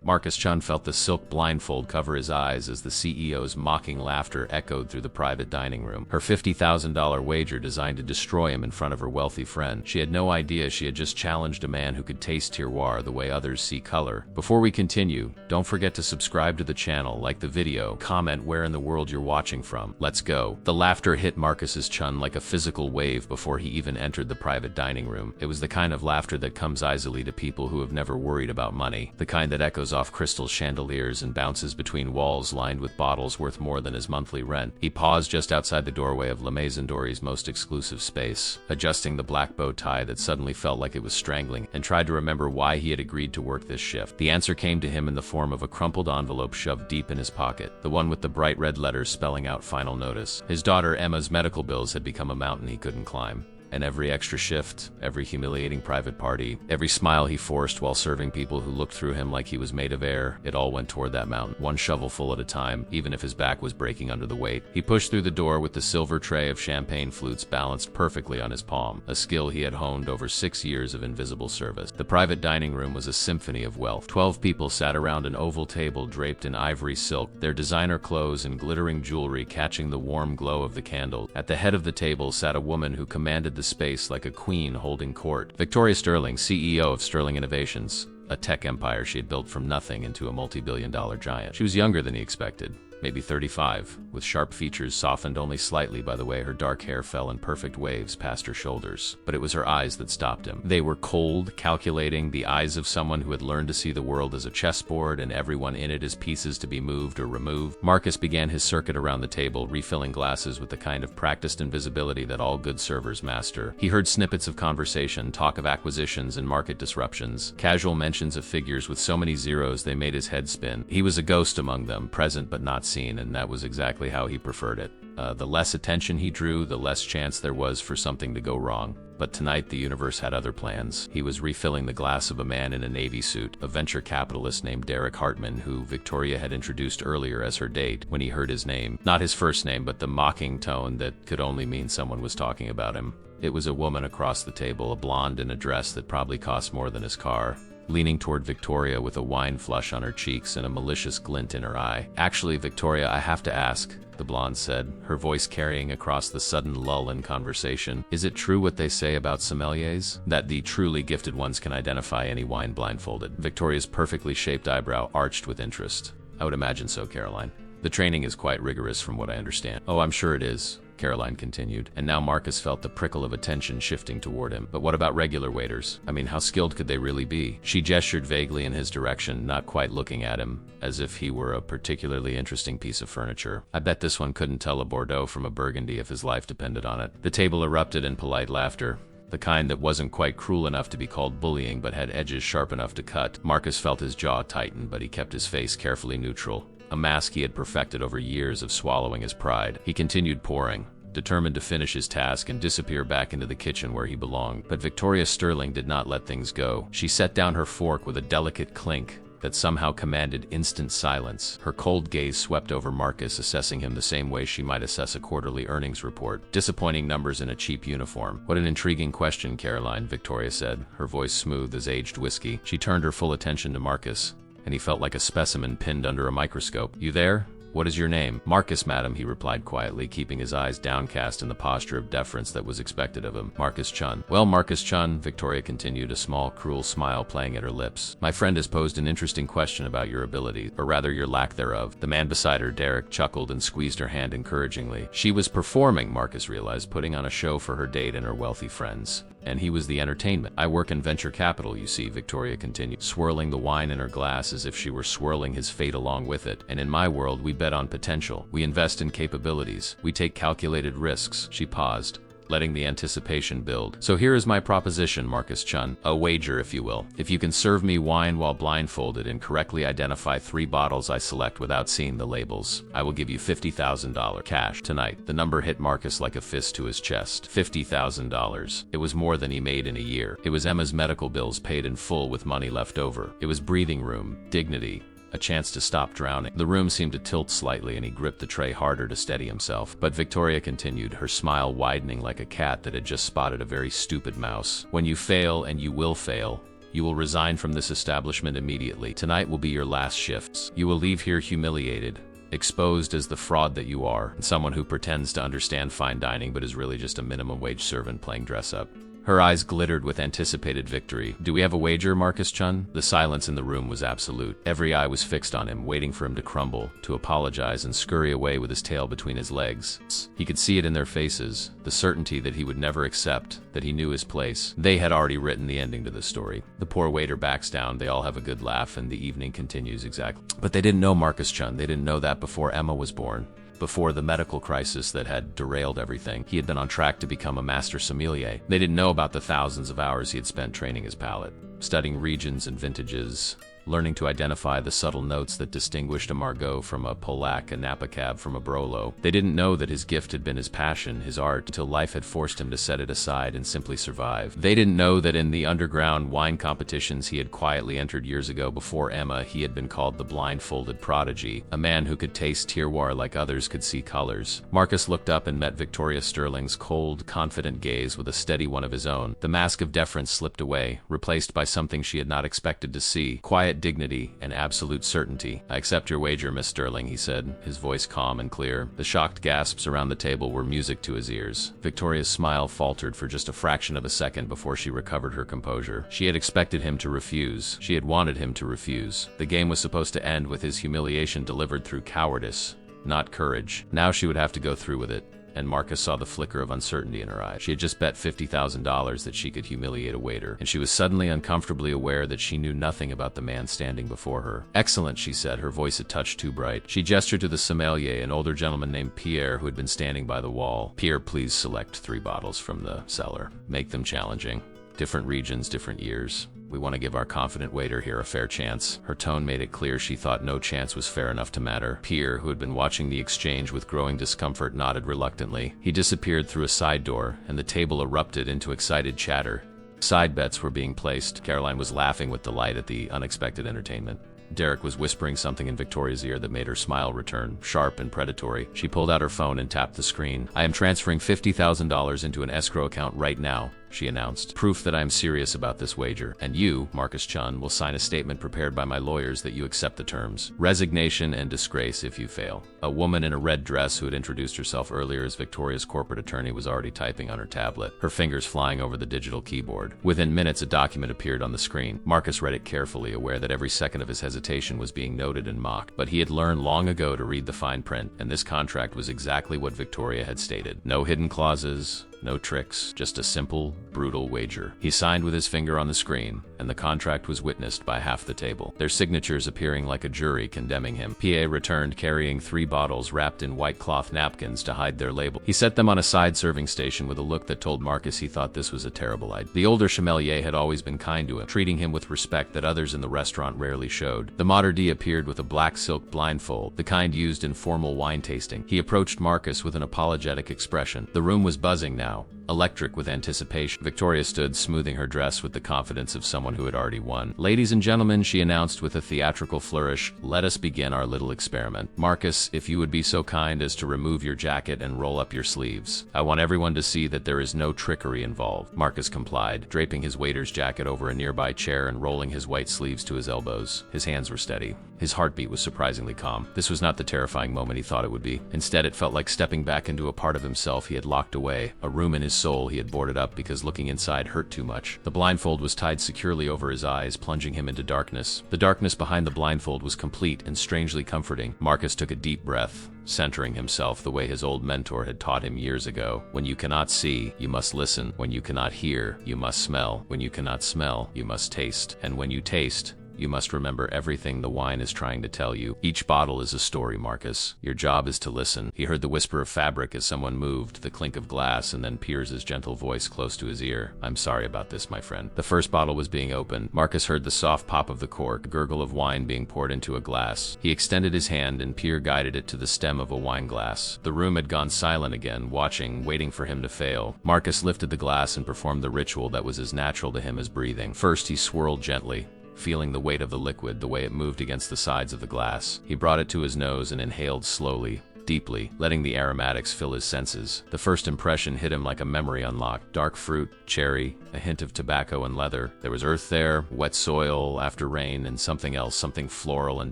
Marcus Chun felt the silk blindfold cover his eyes as the CEO's mocking laughter echoed through the private dining room. Her $50,000 wager designed to destroy him in front of her wealthy friend. She had no idea she had just challenged a man who could taste terroir the way others see color. Before we continue, don't forget to subscribe to the channel, like the video, comment where in the world you're watching from. Let's go. The laughter hit Marcus's Chun like a physical wave before he even entered the private dining room. It was the kind of laughter that comes easily to people who have never worried about money, the kind that echoes off crystal chandeliers and bounces between walls lined with bottles worth more than his monthly rent. He paused just outside the doorway of La Maison Dorie's most exclusive space, adjusting the black bow tie that suddenly felt like it was strangling, and tried to remember why he had agreed to work this shift. The answer came to him in the form of a crumpled envelope shoved deep in his pocket, the one with the bright red letters spelling out final notice. His daughter Emma's medical bills had become a mountain he couldn't climb. And every extra shift, every humiliating private party, every smile he forced while serving people who looked through him like he was made of air, it all went toward that mountain, one shovelful at a time, even if his back was breaking under the weight. He pushed through the door with the silver tray of champagne flutes balanced perfectly on his palm, a skill he had honed over 6 years of invisible service. The private dining room was a symphony of wealth. 12 people sat around an oval table draped in ivory silk, their designer clothes and glittering jewelry catching the warm glow of the candle. At the head of the table sat a woman who commanded the space like a queen holding court. Victoria Sterling, CEO of Sterling Innovations, a tech empire she had built from nothing into a multi-billion-dollar giant. She was younger than he expected, maybe 35, with sharp features softened only slightly by the way her dark hair fell in perfect waves past her shoulders. But it was her eyes that stopped him. They were cold, calculating, the eyes of someone who had learned to see the world as a chessboard and everyone in it as pieces to be moved or removed. Marcus began his circuit around the table, refilling glasses with the kind of practiced invisibility that all good servers master. He heard snippets of conversation, talk of acquisitions and market disruptions, casual mentions of figures with so many zeros they made his head spin. He was a ghost among them, present but not seen, and that was exactly how he preferred it. The less attention he drew, the less chance there was for something to go wrong. But tonight the universe had other plans. He was refilling the glass of a man in a navy suit, a venture capitalist named Derek Hartman, who Victoria had introduced earlier as her date. When he heard his name, not his first name, but the mocking tone that could only mean someone was talking about him, it was a woman across the table, a blonde in a dress that probably cost more than his car, leaning toward Victoria with a wine flush on her cheeks and a malicious glint in her eye. "Actually, Victoria, I have to ask," the blonde said, her voice carrying across the sudden lull in conversation. "Is it true what they say about sommeliers? That the truly gifted ones can identify any wine blindfolded?" Victoria's perfectly shaped eyebrow arched with interest. "I would imagine so, Caroline. The training is quite rigorous from what I understand." "Oh, I'm sure it is," Caroline continued, and now Marcus felt the prickle of attention shifting toward him. "But what about regular waiters? I mean, how skilled could they really be?" She gestured vaguely in his direction, not quite looking at him, as if he were a particularly interesting piece of furniture. "I bet this one couldn't tell a Bordeaux from a Burgundy if his life depended on it." The table erupted in polite laughter, the kind that wasn't quite cruel enough to be called bullying but had edges sharp enough to cut. Marcus felt his jaw tighten, but he kept his face carefully neutral, a mask he had perfected over years of swallowing his pride. He continued pouring, determined to finish his task and disappear back into the kitchen where he belonged. But Victoria Sterling did not let things go. She set down her fork with a delicate clink that somehow commanded instant silence. Her cold gaze swept over Marcus, assessing him the same way she might assess a quarterly earnings report. "Disappointing numbers in a cheap uniform." "What an intriguing question, Caroline," Victoria said, her voice smooth as aged whiskey. She turned her full attention to Marcus, and he felt like a specimen pinned under a microscope. "You there? What is your name?" "Marcus, madam," he replied quietly, keeping his eyes downcast in the posture of deference that was expected of him. "Marcus Chun." "Well, Marcus Chun," Victoria continued, a small, cruel smile playing at her lips, "my friend has posed an interesting question about your ability, or rather your lack thereof." The man beside her, Derek, chuckled and squeezed her hand encouragingly. She was performing, Marcus realized, putting on a show for her date and her wealthy friends. And he was the entertainment. "I work in venture capital, you see," Victoria continued, swirling the wine in her glass as if she were swirling his fate along with it. "And in my world, we bet on potential. We invest in capabilities. We take calculated risks." She paused, letting the anticipation build. "So here is my proposition, Marcus Chun, a wager, if you will. If you can serve me wine while blindfolded and correctly identify 3 bottles I select without seeing the labels, I will give you $50,000 cash tonight." The number hit Marcus like a fist to his chest. $50,000. It was more than he made in a year. It was Emma's medical bills paid in full with money left over. It was breathing room, dignity, a chance to stop drowning. The room seemed to tilt slightly and he gripped the tray harder to steady himself. But Victoria continued, her smile widening like a cat that had just spotted a very stupid mouse. "When you fail, and you will fail, You will resign from this establishment immediately. Tonight will be your last shifts. You will leave here humiliated, exposed as the fraud that you are, and someone who pretends to understand fine dining but is really just a minimum wage servant playing dress up. Her eyes glittered with anticipated victory. Do we have a wager, Marcus Chun? The silence in the room was absolute. Every eye was fixed on him, waiting for him to crumble, to apologize and scurry away with his tail between his legs. He could see it in their faces, the certainty that he would never accept, that he knew his place. They had already written the ending to the story. The poor waiter backs down, they all have a good laugh, and the evening continues exactly. But they didn't know Marcus Chun. They didn't know that before Emma was born. Before the medical crisis that had derailed everything, he had been on track to become a master sommelier. They didn't know about the thousands of hours he had spent training his palate, studying regions and vintages, learning to identify the subtle notes that distinguished a Margaux from a Polac, a Napa Cab from a Barolo. They didn't know that his gift had been his passion, his art, until life had forced him to set it aside and simply survive. They didn't know that in the underground wine competitions he had quietly entered years ago before Emma, he had been called the Blindfolded Prodigy, a man who could taste terroir like others could see colors. Marcus looked up and met Victoria Sterling's cold, confident gaze with a steady one of his own. The mask of deference slipped away, replaced by something she had not expected to see: quiet dignity and absolute certainty. I accept your wager, Miss Sterling, he said, his voice calm and clear. The shocked gasps around the table were music to his ears. Victoria's smile faltered for just a fraction of a second before she recovered her composure. She had expected him to refuse. She had wanted him to refuse. The game was supposed to end with his humiliation delivered through cowardice, not courage. Now she would have to go through with it. And Marcus saw the flicker of uncertainty in her eyes. She had just bet $50,000 that she could humiliate a waiter, and she was suddenly uncomfortably aware that she knew nothing about the man standing before her. Excellent, she said, her voice a touch too bright. She gestured to the sommelier, an older gentleman named Pierre, who had been standing by the wall. Pierre, please select 3 bottles from the cellar. Make them challenging. Different regions, different years. We want to give our confident waiter here a fair chance. Her tone made it clear she thought no chance was fair enough to matter. Pierre, who had been watching the exchange with growing discomfort, nodded reluctantly. He disappeared through a side door, and the table erupted into excited chatter. Side bets were being placed. Caroline was laughing with delight at the unexpected entertainment. Derek was whispering something in Victoria's ear that made her smile return, sharp and predatory. She pulled out her phone and tapped the screen. I am transferring $50,000 into an escrow account right now, she announced. Proof that I am serious about this wager. And you, Marcus Chun, will sign a statement prepared by my lawyers that you accept the terms. Resignation and disgrace if you fail. A woman in a red dress who had introduced herself earlier as Victoria's corporate attorney was already typing on her tablet, her fingers flying over the digital keyboard. Within minutes, a document appeared on the screen. Marcus read it carefully, aware that every second of his hesitation was being noted and mocked. But he had learned long ago to read the fine print, and this contract was exactly what Victoria had stated. No hidden clauses, no tricks, just a simple, brutal wager. He signed with his finger on the screen, and the contract was witnessed by half the table, their signatures appearing like a jury condemning him. P.A. returned carrying 3 bottles wrapped in white cloth napkins to hide their label. He set them on a side serving station with a look that told Marcus he thought this was a terrible idea. The older sommelier had always been kind to him, treating him with respect that others in the restaurant rarely showed. The maître d' appeared with a black silk blindfold, the kind used in formal wine tasting. He approached Marcus with an apologetic expression. The room was buzzing now, electric with anticipation. Victoria stood, smoothing her dress with the confidence of someone who had already won. Ladies and gentlemen, she announced with a theatrical flourish, let us begin our little experiment. Marcus, if you would be so kind as to remove your jacket and roll up your sleeves. I want everyone to see that there is no trickery involved. Marcus complied, draping his waiter's jacket over a nearby chair and rolling his white sleeves to his elbows. His hands were steady. His heartbeat was surprisingly calm. This was not the terrifying moment he thought it would be. Instead, it felt like stepping back into a part of himself he had locked away, a room in his soul he had boarded up because looking inside hurt too much. The blindfold was tied securely over his eyes, plunging him into darkness. The darkness behind the blindfold was complete and strangely comforting. Marcus took a deep breath, centering himself the way his old mentor had taught him years ago. When you cannot see, you must listen. When you cannot hear, you must smell. When you cannot smell, you must taste. And when you taste, you must remember everything the wine is trying to tell you. Each bottle is a story, Marcus. Your job is to listen. He heard the whisper of fabric as someone moved, the clink of glass, and then Piers's gentle voice close to his ear. I'm sorry about this, my friend. The first bottle was being opened. Marcus heard the soft pop of the cork, a gurgle of wine being poured into a glass. He extended his hand and Pierre guided it to the stem of a wine glass. The room had gone silent again, watching, waiting for him to fail. Marcus lifted the glass and performed the ritual that was as natural to him as breathing. First, he swirled gently, feeling the weight of the liquid, the way it moved against the sides of the glass. He brought it to his nose and inhaled slowly, deeply, letting the aromatics fill his senses. The first impression hit him like a memory unlocked. Dark fruit, cherry, a hint of tobacco and leather. There was earth there, wet soil after rain, and something else, something floral and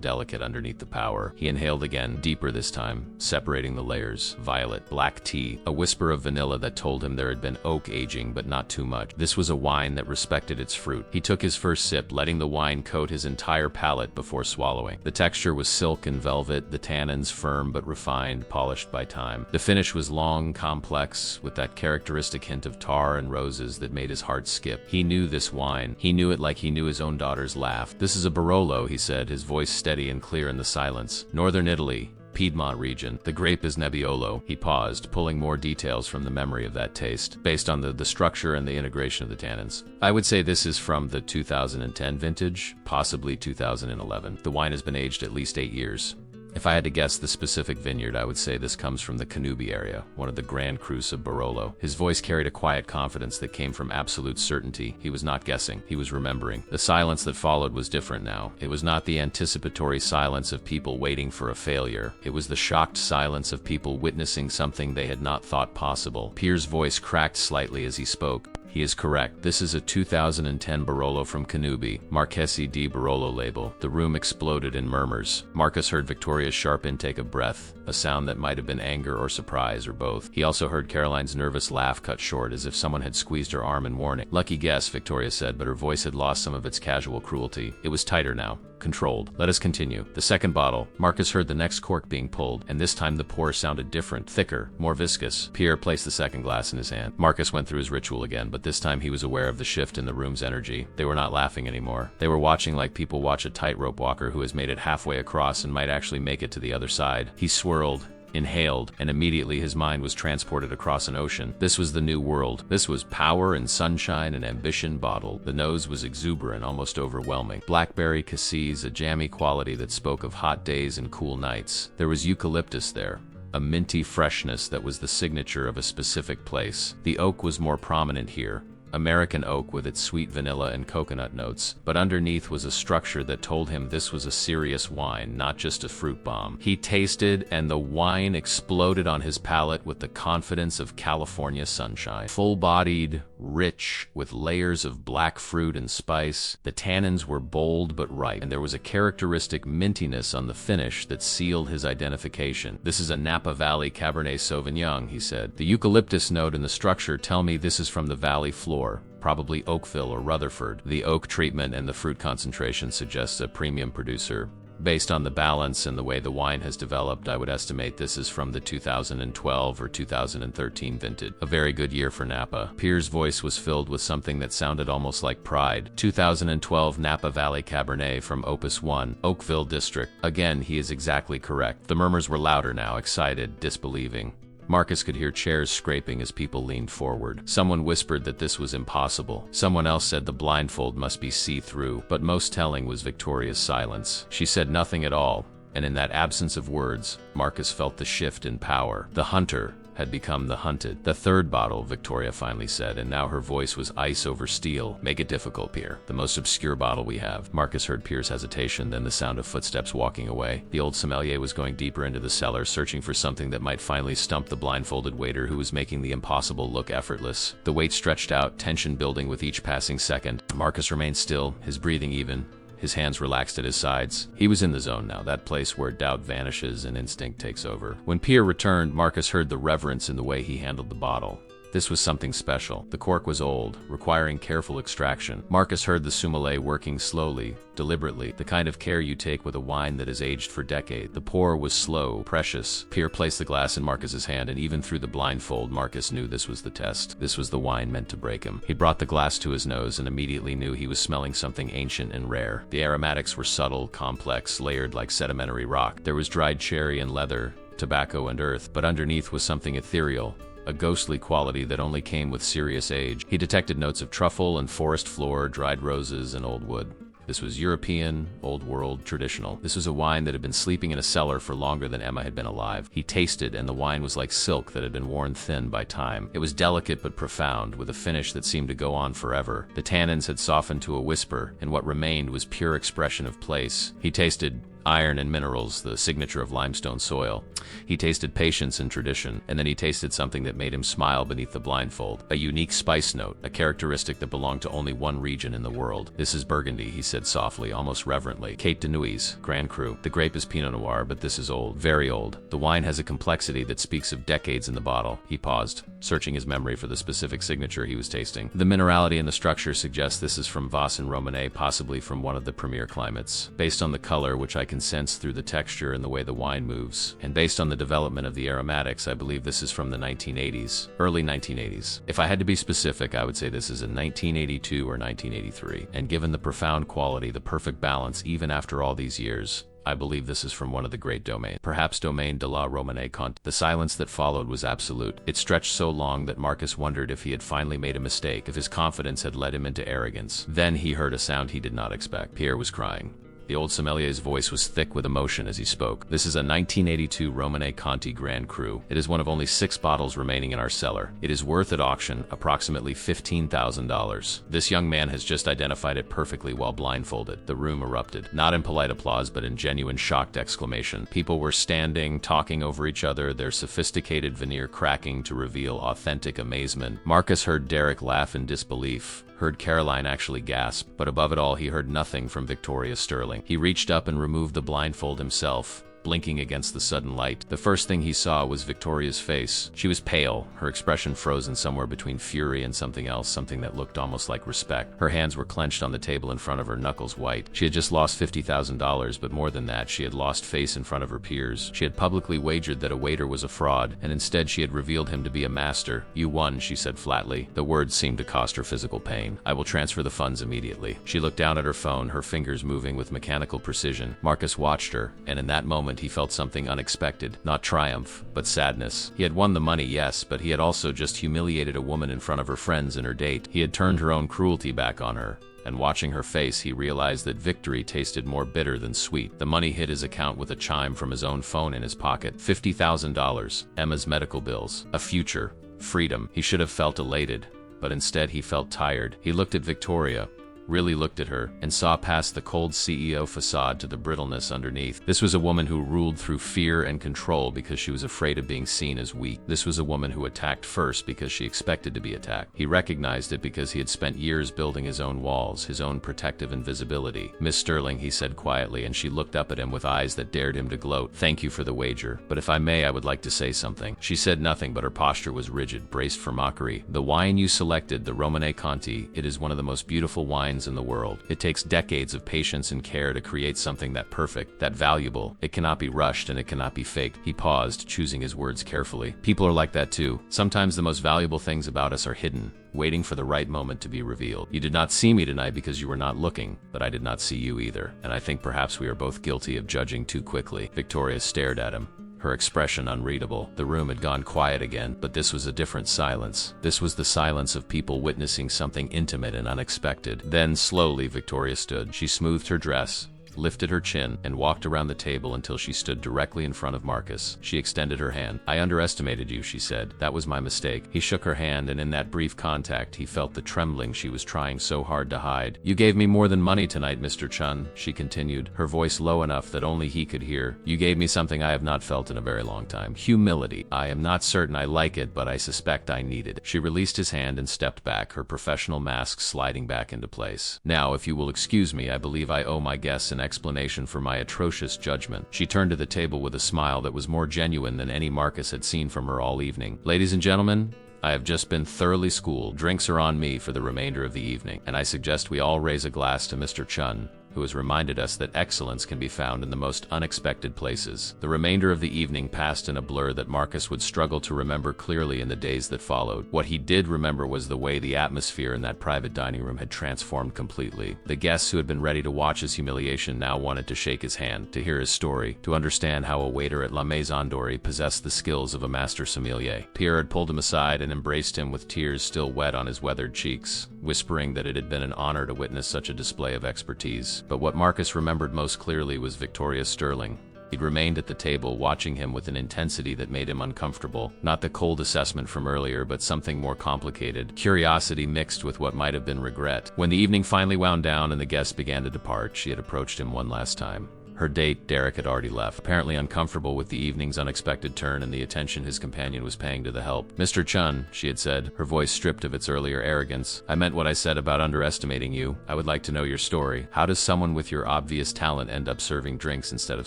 delicate underneath the power. He inhaled again, deeper this time, separating the layers. Violet, black tea, a whisper of vanilla that told him there had been oak aging, but not too much. This was a wine that respected its fruit. He took his first sip, letting the wine coat his entire palate before swallowing. The texture was silk and velvet, the tannins firm but refined, polished by time. The finish was long, complex, with that characteristic hint of tar and roses that made his heart skip. He knew this wine. He knew it like he knew his own daughter's laugh. "This is a Barolo," he said, his voice steady and clear in the silence. "Northern Italy. Piedmont region. The grape is Nebbiolo." He paused, pulling more details from the memory of that taste, based on the structure and the integration of the tannins. "I would say this is from the 2010 vintage, possibly 2011. The wine has been aged at least 8 years. If I had to guess the specific vineyard, I would say this comes from the Canubi area, one of the Grand Crus of Barolo." His voice carried a quiet confidence that came from absolute certainty. He was not guessing. He was remembering. The silence that followed was different now. It was not the anticipatory silence of people waiting for a failure. It was the shocked silence of people witnessing something they had not thought possible. Pierre's voice cracked slightly as he spoke. "He is correct. This is a 2010 Barolo from Canubi, Marchesi di Barolo label." The room exploded in murmurs. Marcus heard Victoria's sharp intake of breath, a sound that might have been anger or surprise or both. He also heard Caroline's nervous laugh cut short as if someone had squeezed her arm in warning. "Lucky guess," Victoria said, but her voice had lost some of its casual cruelty. It was tighter now. Controlled. "Let us continue." The second bottle. Marcus heard the next cork being pulled, and this time the pour sounded different, thicker, more viscous. Pierre placed the second glass in his hand. Marcus went through his ritual again, but this time he was aware of the shift in the room's energy. They were not laughing anymore. They were watching like people watch a tightrope walker who has made it halfway across and might actually make it to the other side. He swirled, inhaled, and immediately his mind was transported across an ocean. This was the new world. This was power and sunshine and ambition bottled. The nose was exuberant, almost overwhelming. Blackberry cassis, a jammy quality that spoke of hot days and cool nights. There was eucalyptus there, a minty freshness that was the signature of a specific place. The oak was more prominent here. American oak with its sweet vanilla and coconut notes, but underneath was a structure that told him this was a serious wine, not just a fruit bomb. He tasted, and the wine exploded on his palate with the confidence of California sunshine. Full-bodied, rich, with layers of black fruit and spice. The tannins were bold but ripe, and there was a characteristic mintiness on the finish that sealed his identification. "This is a Napa Valley Cabernet Sauvignon," he said. "The eucalyptus note in the structure tell me this is from the valley floor. Probably Oakville or Rutherford. The oak treatment and the fruit concentration suggests a premium producer. Based on the balance and the way the wine has developed, I would estimate this is from the 2012 or 2013 vintage. A very good year for Napa." Pierre's voice was filled with something that sounded almost like pride. 2012 Napa Valley Cabernet from Opus 1, Oakville District. Again, he is exactly correct. The murmurs were louder now, excited, disbelieving. Marcus could hear chairs scraping as people leaned forward. Someone whispered that this was impossible. Someone else said the blindfold must be see-through, but most telling was Victoria's silence. She said nothing at all, and in that absence of words, Marcus felt the shift in power. The hunter had become the hunted. "The third bottle," Victoria finally said, and now her voice was ice over steel. "Make it difficult, Pierre. The most obscure bottle we have." Marcus heard Pierre's hesitation, then the sound of footsteps walking away. The old sommelier was going deeper into the cellar, searching for something that might finally stump the blindfolded waiter who was making the impossible look effortless. The wait stretched out, tension building with each passing second. Marcus remained still, his breathing even. His hands relaxed at his sides. He was in the zone now, that place where doubt vanishes and instinct takes over. When Pierre returned, Marcus heard the reverence in the way he handled the bottle. This was something special. The cork was old, requiring careful extraction. Marcus heard the sommelier working slowly, deliberately, the kind of care you take with a wine that has aged for decades. The pour was slow, precious. Pierre placed the glass in Marcus's hand, and even through the blindfold, Marcus knew this was the test. This was the wine meant to break him. He brought the glass to his nose and immediately knew he was smelling something ancient and rare. The aromatics were subtle, complex, layered like sedimentary rock. There was dried cherry and leather, tobacco and earth, but underneath was something ethereal, a ghostly quality that only came with serious age. He detected notes of truffle and forest floor, dried roses and old wood. This was European, old world, traditional. This was a wine that had been sleeping in a cellar for longer than Emma had been alive. He tasted, and the wine was like silk that had been worn thin by time. It was delicate but profound, with a finish that seemed to go on forever. The tannins had softened to a whisper, and what remained was pure expression of place. He tasted iron and minerals, the signature of limestone soil. He tasted patience and tradition, and then he tasted something that made him smile beneath the blindfold. A unique spice note, a characteristic that belonged to only one region in the world. "This is Burgundy," he said softly, almost reverently. "Cape de Nuits, Grand Cru. The grape is Pinot Noir, but this is old, very old. The wine has a complexity that speaks of decades in the bottle." He paused, searching his memory for the specific signature he was tasting. "The minerality and the structure suggest this is from Vos and Romanée, possibly from one of the premier climates. Based on the color, which I can sense through the texture and the way the wine moves, and based on the development of the aromatics, I believe this is from the 1980s, early 1980s. If I had to be specific, I would say this is in 1982 or 1983. And given the profound quality, the perfect balance, even after all these years, I believe this is from one of the great domains, perhaps Domaine de la Romanée Conti." The silence that followed was absolute. It stretched so long that Marcus wondered if he had finally made a mistake, if his confidence had led him into arrogance. Then he heard a sound he did not expect. Pierre was crying. The old sommelier's voice was thick with emotion as he spoke. "This is a 1982 Romanée Conti Grand Cru. It is one of only 6 bottles remaining in our cellar. It is worth at auction approximately $15,000. This young man has just identified it perfectly while blindfolded." The room erupted, not in polite applause but in genuine shocked exclamation. People were standing, talking over each other, their sophisticated veneer cracking to reveal authentic amazement. Marcus heard Derek laugh in disbelief, heard Caroline actually gasp, but above it all he heard nothing from Victoria Sterling. He reached up and removed the blindfold himself, blinking against the sudden light. The first thing he saw was Victoria's face. She was pale, her expression frozen somewhere between fury and something else, something that looked almost like respect. Her hands were clenched on the table in front of her, knuckles white. She had just lost $50,000, but more than that, she had lost face in front of her peers. She had publicly wagered that a waiter was a fraud, and instead she had revealed him to be a master. "You won," she said flatly. The words seemed to cost her physical pain. "I will transfer the funds immediately." She looked down at her phone, her fingers moving with mechanical precision. Marcus watched her, and in that moment he felt something unexpected. Not triumph, but sadness. He had won the money, yes, but he had also just humiliated a woman in front of her friends and her date. He had turned her own cruelty back on her. And watching her face, he realized that victory tasted more bitter than sweet. The money hit his account with a chime from his own phone in his pocket. $50,000, Emma's medical bills, a future, freedom. He should have felt elated, but instead he felt tired. He looked at Victoria, really looked at her, and saw past the cold CEO facade to the brittleness underneath. This was a woman who ruled through fear and control because she was afraid of being seen as weak. This was a woman who attacked first because she expected to be attacked. He recognized it because he had spent years building his own walls, his own protective invisibility. "Miss Sterling," he said quietly, and she looked up at him with eyes that dared him to gloat. "Thank you for the wager, but if I may, I would like to say something." She said nothing, but her posture was rigid, braced for mockery. "The wine you selected, the Romanée Conti, it is one of the most beautiful wines in the world. It takes decades of patience and care to create something that perfect, that valuable. It cannot be rushed and it cannot be faked." He paused, choosing his words carefully. "People are like that too. Sometimes the most valuable things about us are hidden, waiting for the right moment to be revealed. You did not see me tonight because you were not looking, but I did not see you either. And I think perhaps we are both guilty of judging too quickly." Victoria stared at him, her expression unreadable. The room had gone quiet again, but this was a different silence. This was the silence of people witnessing something intimate and unexpected. Then, slowly, Victoria stood. She smoothed her dress, lifted her chin, and walked around the table until she stood directly in front of Marcus. She extended her hand. "I underestimated you," she said. "That was my mistake." He shook her hand, and in that brief contact he felt the trembling she was trying so hard to hide. "You gave me more than money tonight, Mr. Chun," she continued, her voice low enough that only he could hear. "You gave me something I have not felt in a very long time. Humility. I am not certain I like it, but I suspect I need it." She released his hand and stepped back, her professional mask sliding back into place. "Now, if you will excuse me, I believe I owe my guests an explanation for my atrocious judgment." She turned to the table with a smile that was more genuine than any Marcus had seen from her all evening. "Ladies and gentlemen, I have just been thoroughly schooled. Drinks are on me for the remainder of the evening, and I suggest we all raise a glass to Mr. Chun, who has reminded us that excellence can be found in the most unexpected places." The remainder of the evening passed in a blur that Marcus would struggle to remember clearly in the days that followed. What he did remember was the way the atmosphere in that private dining room had transformed completely. The guests who had been ready to watch his humiliation now wanted to shake his hand, to hear his story, to understand how a waiter at La Maison Dorée possessed the skills of a master sommelier. Pierre had pulled him aside and embraced him with tears still wet on his weathered cheeks, whispering that it had been an honor to witness such a display of expertise. But what Marcus remembered most clearly was Victoria Sterling. He'd remained at the table, watching him with an intensity that made him uncomfortable. Not the cold assessment from earlier, but something more complicated. Curiosity mixed with what might have been regret. When the evening finally wound down and the guests began to depart, she had approached him one last time. Her date, Derek, had already left, apparently uncomfortable with the evening's unexpected turn and the attention his companion was paying to the help. "Mr. Chun," she had said, her voice stripped of its earlier arrogance, "I meant what I said about underestimating you. I would like to know your story. How does someone with your obvious talent end up serving drinks instead of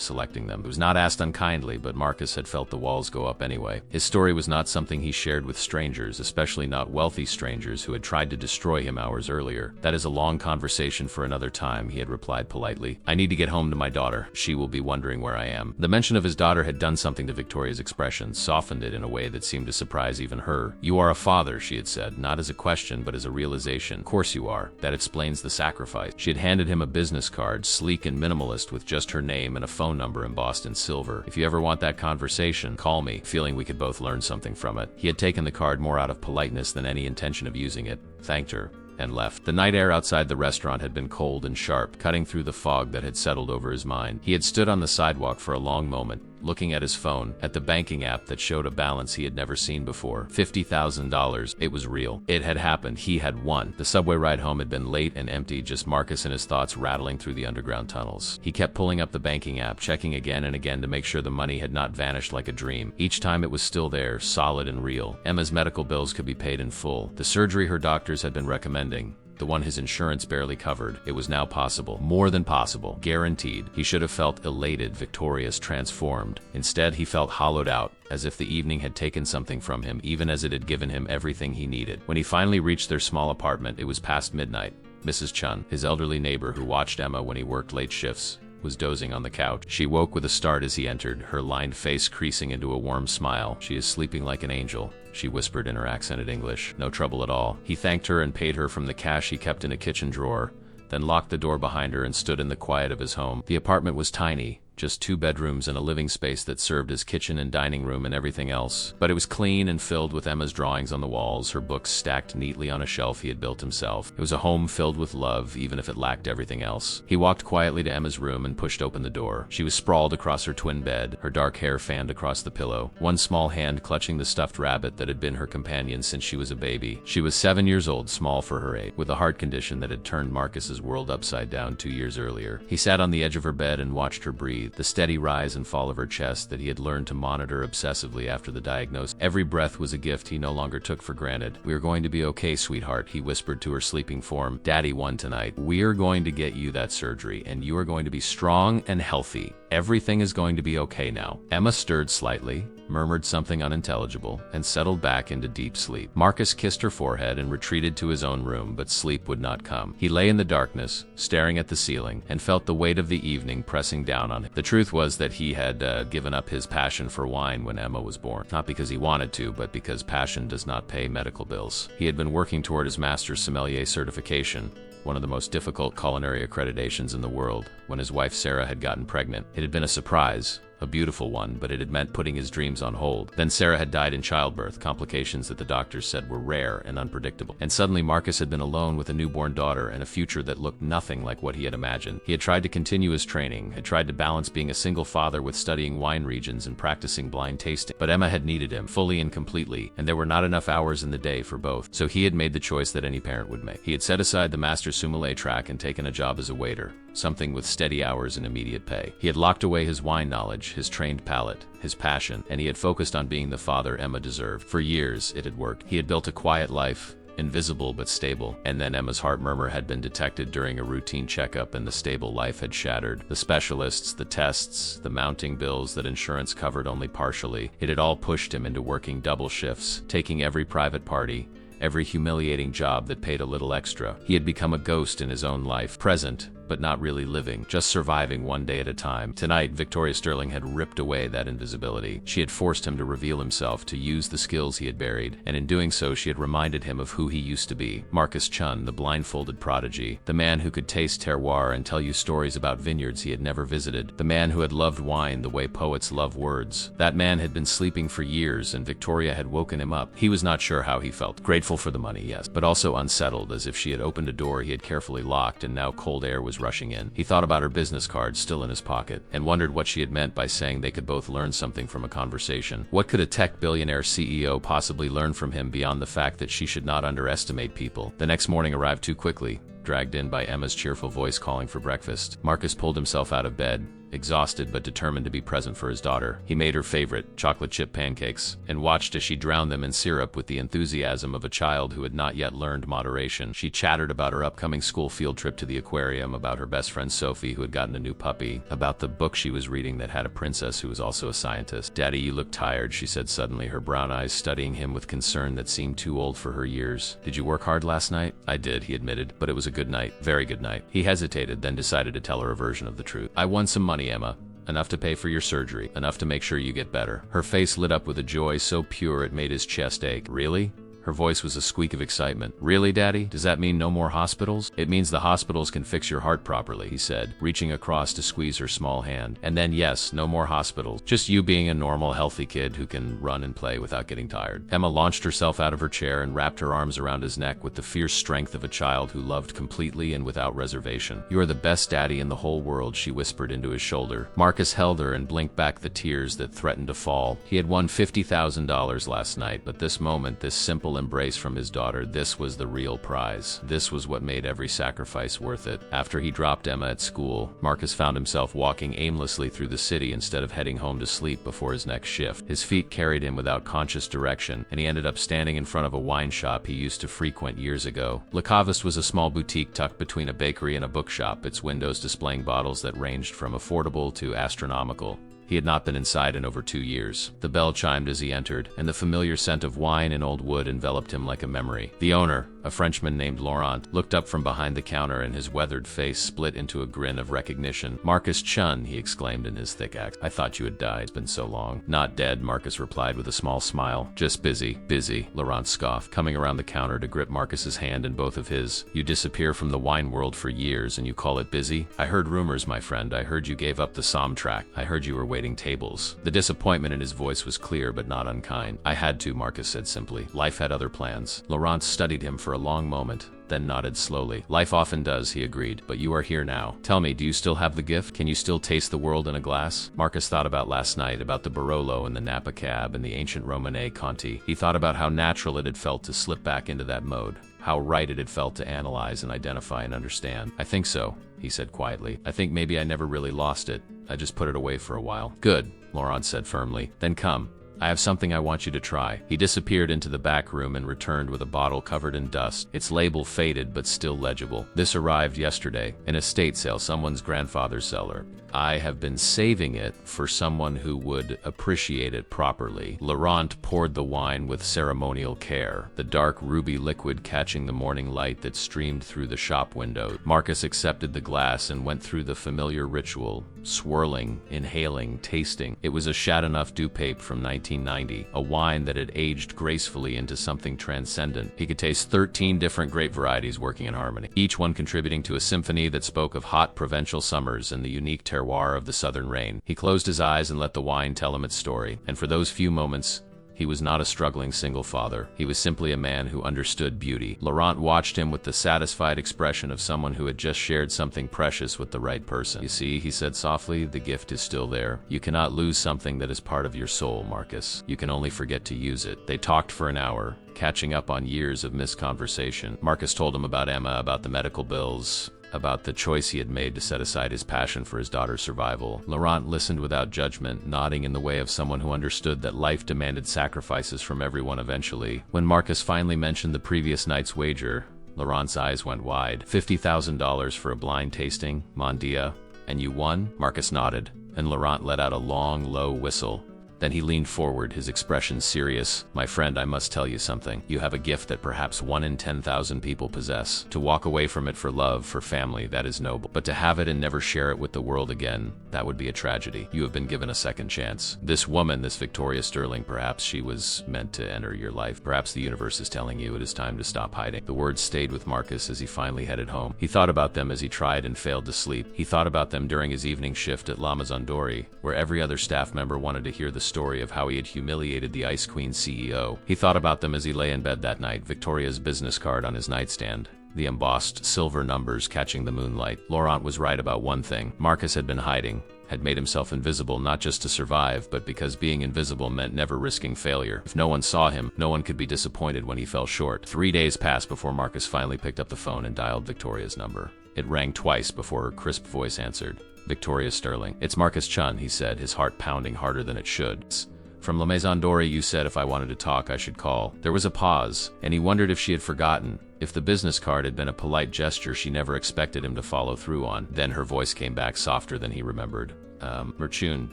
selecting them?" It was not asked unkindly, but Marcus had felt the walls go up anyway. His story was not something he shared with strangers, especially not wealthy strangers who had tried to destroy him hours earlier. "That is a long conversation for another time," he had replied politely. "I need to get home to my daughter. She will be wondering where I am." The mention of his daughter had done something to Victoria's expression, softened it in a way that seemed to surprise even her. "You are a father," she had said, not as a question but as a realization. "Of course you are. That explains the sacrifice." She had handed him a business card, sleek and minimalist, with just her name and a phone number embossed in silver. "If you ever want that conversation, call me," feeling we could both learn something from it. He had taken the card more out of politeness than any intention of using it, thanked her, and left. The night air outside the restaurant had been cold and sharp, cutting through the fog that had settled over his mind. He had stood on the sidewalk for a long moment, looking at his phone, at the banking app that showed a balance he had never seen before. $50,000. It was real. It had happened. He had won. The subway ride home had been late and empty, just Marcus and his thoughts rattling through the underground tunnels. He kept pulling up the banking app, checking again and again to make sure the money had not vanished like a dream. Each time it was still there, solid and real. Emma's medical bills could be paid in full. The surgery her doctors had been recommending, the one his insurance barely covered, it was now possible. More than possible. Guaranteed. He should have felt elated, victorious, transformed. Instead, he felt hollowed out, as if the evening had taken something from him, even as it had given him everything he needed. When he finally reached their small apartment, it was past midnight. Mrs. Chun, his elderly neighbor who watched Emma when he worked late shifts, was dozing on the couch. She woke with a start as he entered, her lined face creasing into a warm smile. "She is sleeping like an angel," she whispered in her accented English. "No trouble at all." He thanked her and paid her from the cash he kept in a kitchen drawer, then locked the door behind her and stood in the quiet of his home. The apartment was tiny, just 2 bedrooms and a living space that served as kitchen and dining room and everything else. But it was clean and filled with Emma's drawings on the walls, her books stacked neatly on a shelf he had built himself. It was a home filled with love, even if it lacked everything else. He walked quietly to Emma's room and pushed open the door. She was sprawled across her twin bed, her dark hair fanned across the pillow, one small hand clutching the stuffed rabbit that had been her companion since she was a baby. She was 7 years old, small for her age, with a heart condition that had turned Marcus's world upside down 2 years earlier. He sat on the edge of her bed and watched her breathe, the steady rise and fall of her chest that he had learned to monitor obsessively after the diagnosis. Every breath was a gift he no longer took for granted. "We are going to be okay, sweetheart," he whispered to her sleeping form. "Daddy won tonight. We are going to get you that surgery, and you are going to be strong and healthy. Everything is going to be okay now." Emma stirred slightly, murmured something unintelligible, and settled back into deep sleep. Marcus kissed her forehead and retreated to his own room, but sleep would not come. He lay in the darkness, staring at the ceiling, and felt the weight of the evening pressing down on him. The truth was that he had given up his passion for wine when Emma was born. Not because he wanted to, but because passion does not pay medical bills. He had been working toward his master's sommelier certification, one of the most difficult culinary accreditations in the world, when his wife Sarah had gotten pregnant. It had been a surprise, a beautiful one, but it had meant putting his dreams on hold. Then Sarah had died in childbirth, complications that the doctors said were rare and unpredictable. And suddenly Marcus had been alone with a newborn daughter and a future that looked nothing like what he had imagined. He had tried to continue his training, had tried to balance being a single father with studying wine regions and practicing blind tasting. But Emma had needed him, fully and completely, and there were not enough hours in the day for both. So he had made the choice that any parent would make. He had set aside the master's sommelier track and taken a job as a waiter, something with steady hours and immediate pay. He had locked away his wine knowledge, his trained palate, his passion, and he had focused on being the father Emma deserved. For years, it had worked. He had built a quiet life, invisible but stable. And then Emma's heart murmur had been detected during a routine checkup, and the stable life had shattered. The specialists, the tests, the mounting bills that insurance covered only partially. It had all pushed him into working double shifts, taking every private party, every humiliating job that paid a little extra. He had become a ghost in his own life, present, but not really living, just surviving one day at a time. Tonight, Victoria Sterling had ripped away that invisibility. She had forced him to reveal himself, to use the skills he had buried, and in doing so she had reminded him of who he used to be. Marcus Chun, the blindfolded prodigy, the man who could taste terroir and tell you stories about vineyards he had never visited, the man who had loved wine the way poets love words. That man had been sleeping for years, and Victoria had woken him up. He was not sure how he felt. Grateful for the money, yes, but also unsettled, as if she had opened a door he had carefully locked and now cold air was rushing in. He thought about her business card still in his pocket, and wondered what she had meant by saying they could both learn something from a conversation. What could a tech billionaire CEO possibly learn from him beyond the fact that she should not underestimate people? The next morning arrived too quickly, dragged in by Emma's cheerful voice calling for breakfast. Marcus pulled himself out of bed, exhausted but determined to be present for his daughter. He made her favorite, chocolate chip pancakes, and watched as she drowned them in syrup with the enthusiasm of a child who had not yet learned moderation. She chattered about her upcoming school field trip to the aquarium, about her best friend Sophie who had gotten a new puppy, about the book she was reading that had a princess who was also a scientist. "Daddy, you look tired," she said suddenly, her brown eyes studying him with concern that seemed too old for her years. "Did you work hard last night?" "I did," he admitted, "but it was a good night. Very good night." He hesitated, then decided to tell her a version of the truth. "I won some money, Emma. Enough to pay for your surgery. Enough to make sure you get better." Her face lit up with a joy so pure it made his chest ache. "Really?" Her voice was a squeak of excitement. "Really, Daddy? Does that mean no more hospitals?" "It means the hospitals can fix your heart properly," he said, reaching across to squeeze her small hand. "And then yes, no more hospitals. Just you being a normal, healthy kid who can run and play without getting tired." Emma launched herself out of her chair and wrapped her arms around his neck with the fierce strength of a child who loved completely and without reservation. "You are the best daddy in the whole world," she whispered into his shoulder. Marcus held her and blinked back the tears that threatened to fall. He had won $50,000 last night, but this moment, this simple embrace from his daughter, this was the real prize. This was what made every sacrifice worth it. After he dropped Emma at school, Marcus found himself walking aimlessly through the city instead of heading home to sleep before his next shift. His feet carried him without conscious direction, and he ended up standing in front of a wine shop he used to frequent years ago. Le Caviste was a small boutique tucked between a bakery and a bookshop, its windows displaying bottles that ranged from affordable to astronomical. He had not been inside in over 2 years. The bell chimed as he entered, and the familiar scent of wine and old wood enveloped him like a memory. The owner, a Frenchman named Laurent, looked up from behind the counter, and his weathered face split into a grin of recognition. "Marcus Chun," he exclaimed in his thick accent. "I thought you had died. It's been so long." "Not dead," Marcus replied with a small smile. "Just busy." "Busy," Laurent scoffed, coming around the counter to grip Marcus's hand in both of his. "You disappear from the wine world for years, and you call it busy? I heard rumors, my friend. I heard you gave up the Somme track. I heard you were waiting tables." The disappointment in his voice was clear but not unkind. "I had to," Marcus said simply. "Life had other plans." Laurent studied him for a long moment, then nodded slowly. "Life often does," he agreed, "but you are here now. Tell me, do you still have the gift? Can you still taste the world in a glass?" Marcus thought about last night, about the Barolo and the Napa cab and the ancient Romanée Conti. He thought about how natural it had felt to slip back into that mode, how right it had felt to analyze and identify and understand. "I think so," he said quietly. "I think maybe I never really lost it. I just put it away for a while." "Good," Laurent said firmly. "Then come. I have something I want you to try." He disappeared into the back room and returned with a bottle covered in dust, its label faded but still legible. "This arrived yesterday. An estate sale, someone's grandfather's cellar. I have been saving it for someone who would appreciate it properly." Laurent poured the wine with ceremonial care, the dark ruby liquid catching the morning light that streamed through the shop window. Marcus accepted the glass and went through the familiar ritual, swirling, inhaling, tasting. It was a Chateauneuf du Pape from 1990, a wine that had aged gracefully into something transcendent. He could taste 13 different grape varieties working in harmony, each one contributing to a symphony that spoke of hot provincial summers and the unique terroir of the southern rain. He closed his eyes and let the wine tell him its story, and for those few moments, he was not a struggling single father. He was simply a man who understood beauty. Laurent watched him with the satisfied expression of someone who had just shared something precious with the right person. "You see," he said softly, "the gift is still there. You cannot lose something that is part of your soul, Marcus. You can only forget to use it." They talked for an hour, catching up on years of misconversation. Marcus told him about Emma, about the medical bills, about the choice he had made to set aside his passion for his daughter's survival. Laurent listened without judgment, nodding in the way of someone who understood that life demanded sacrifices from everyone eventually. When Marcus finally mentioned the previous night's wager, Laurent's eyes went wide. $50,000 for a blind tasting, mon Dieu. "And you won?" Marcus nodded, and Laurent let out a long, low whistle. Then he leaned forward, his expression serious. "My friend, I must tell you something. You have a gift that perhaps 1 in 10,000 people possess. To walk away from it for love, for family, that is noble. But to have it and never share it with the world again, that would be a tragedy. You have been given a second chance. This woman, this Victoria Sterling, perhaps she was meant to enter your life. Perhaps the universe is telling you it is time to stop hiding." The words stayed with Marcus as he finally headed home. He thought about them as he tried and failed to sleep. He thought about them during his evening shift at La Maison Dorée, where every other staff member wanted to hear the story of how he had humiliated the Ice Queen CEO. He thought about them as he lay in bed that night, Victoria's business card on his nightstand, the embossed silver numbers catching the moonlight. Laurent was right about one thing. Marcus had been hiding, had made himself invisible not just to survive, but because being invisible meant never risking failure. If no one saw him, no one could be disappointed when he fell short. 3 days passed before Marcus finally picked up the phone and dialed Victoria's number. It rang twice before her crisp voice answered. Victoria Sterling. It's Marcus Chun, he said, his heart pounding harder than it should. From La Maison Dorée, you said if I wanted to talk, I should call. There was a pause, and he wondered if she had forgotten. If the business card had been a polite gesture she never expected him to follow through on. Then her voice came back softer than he remembered. Merchun,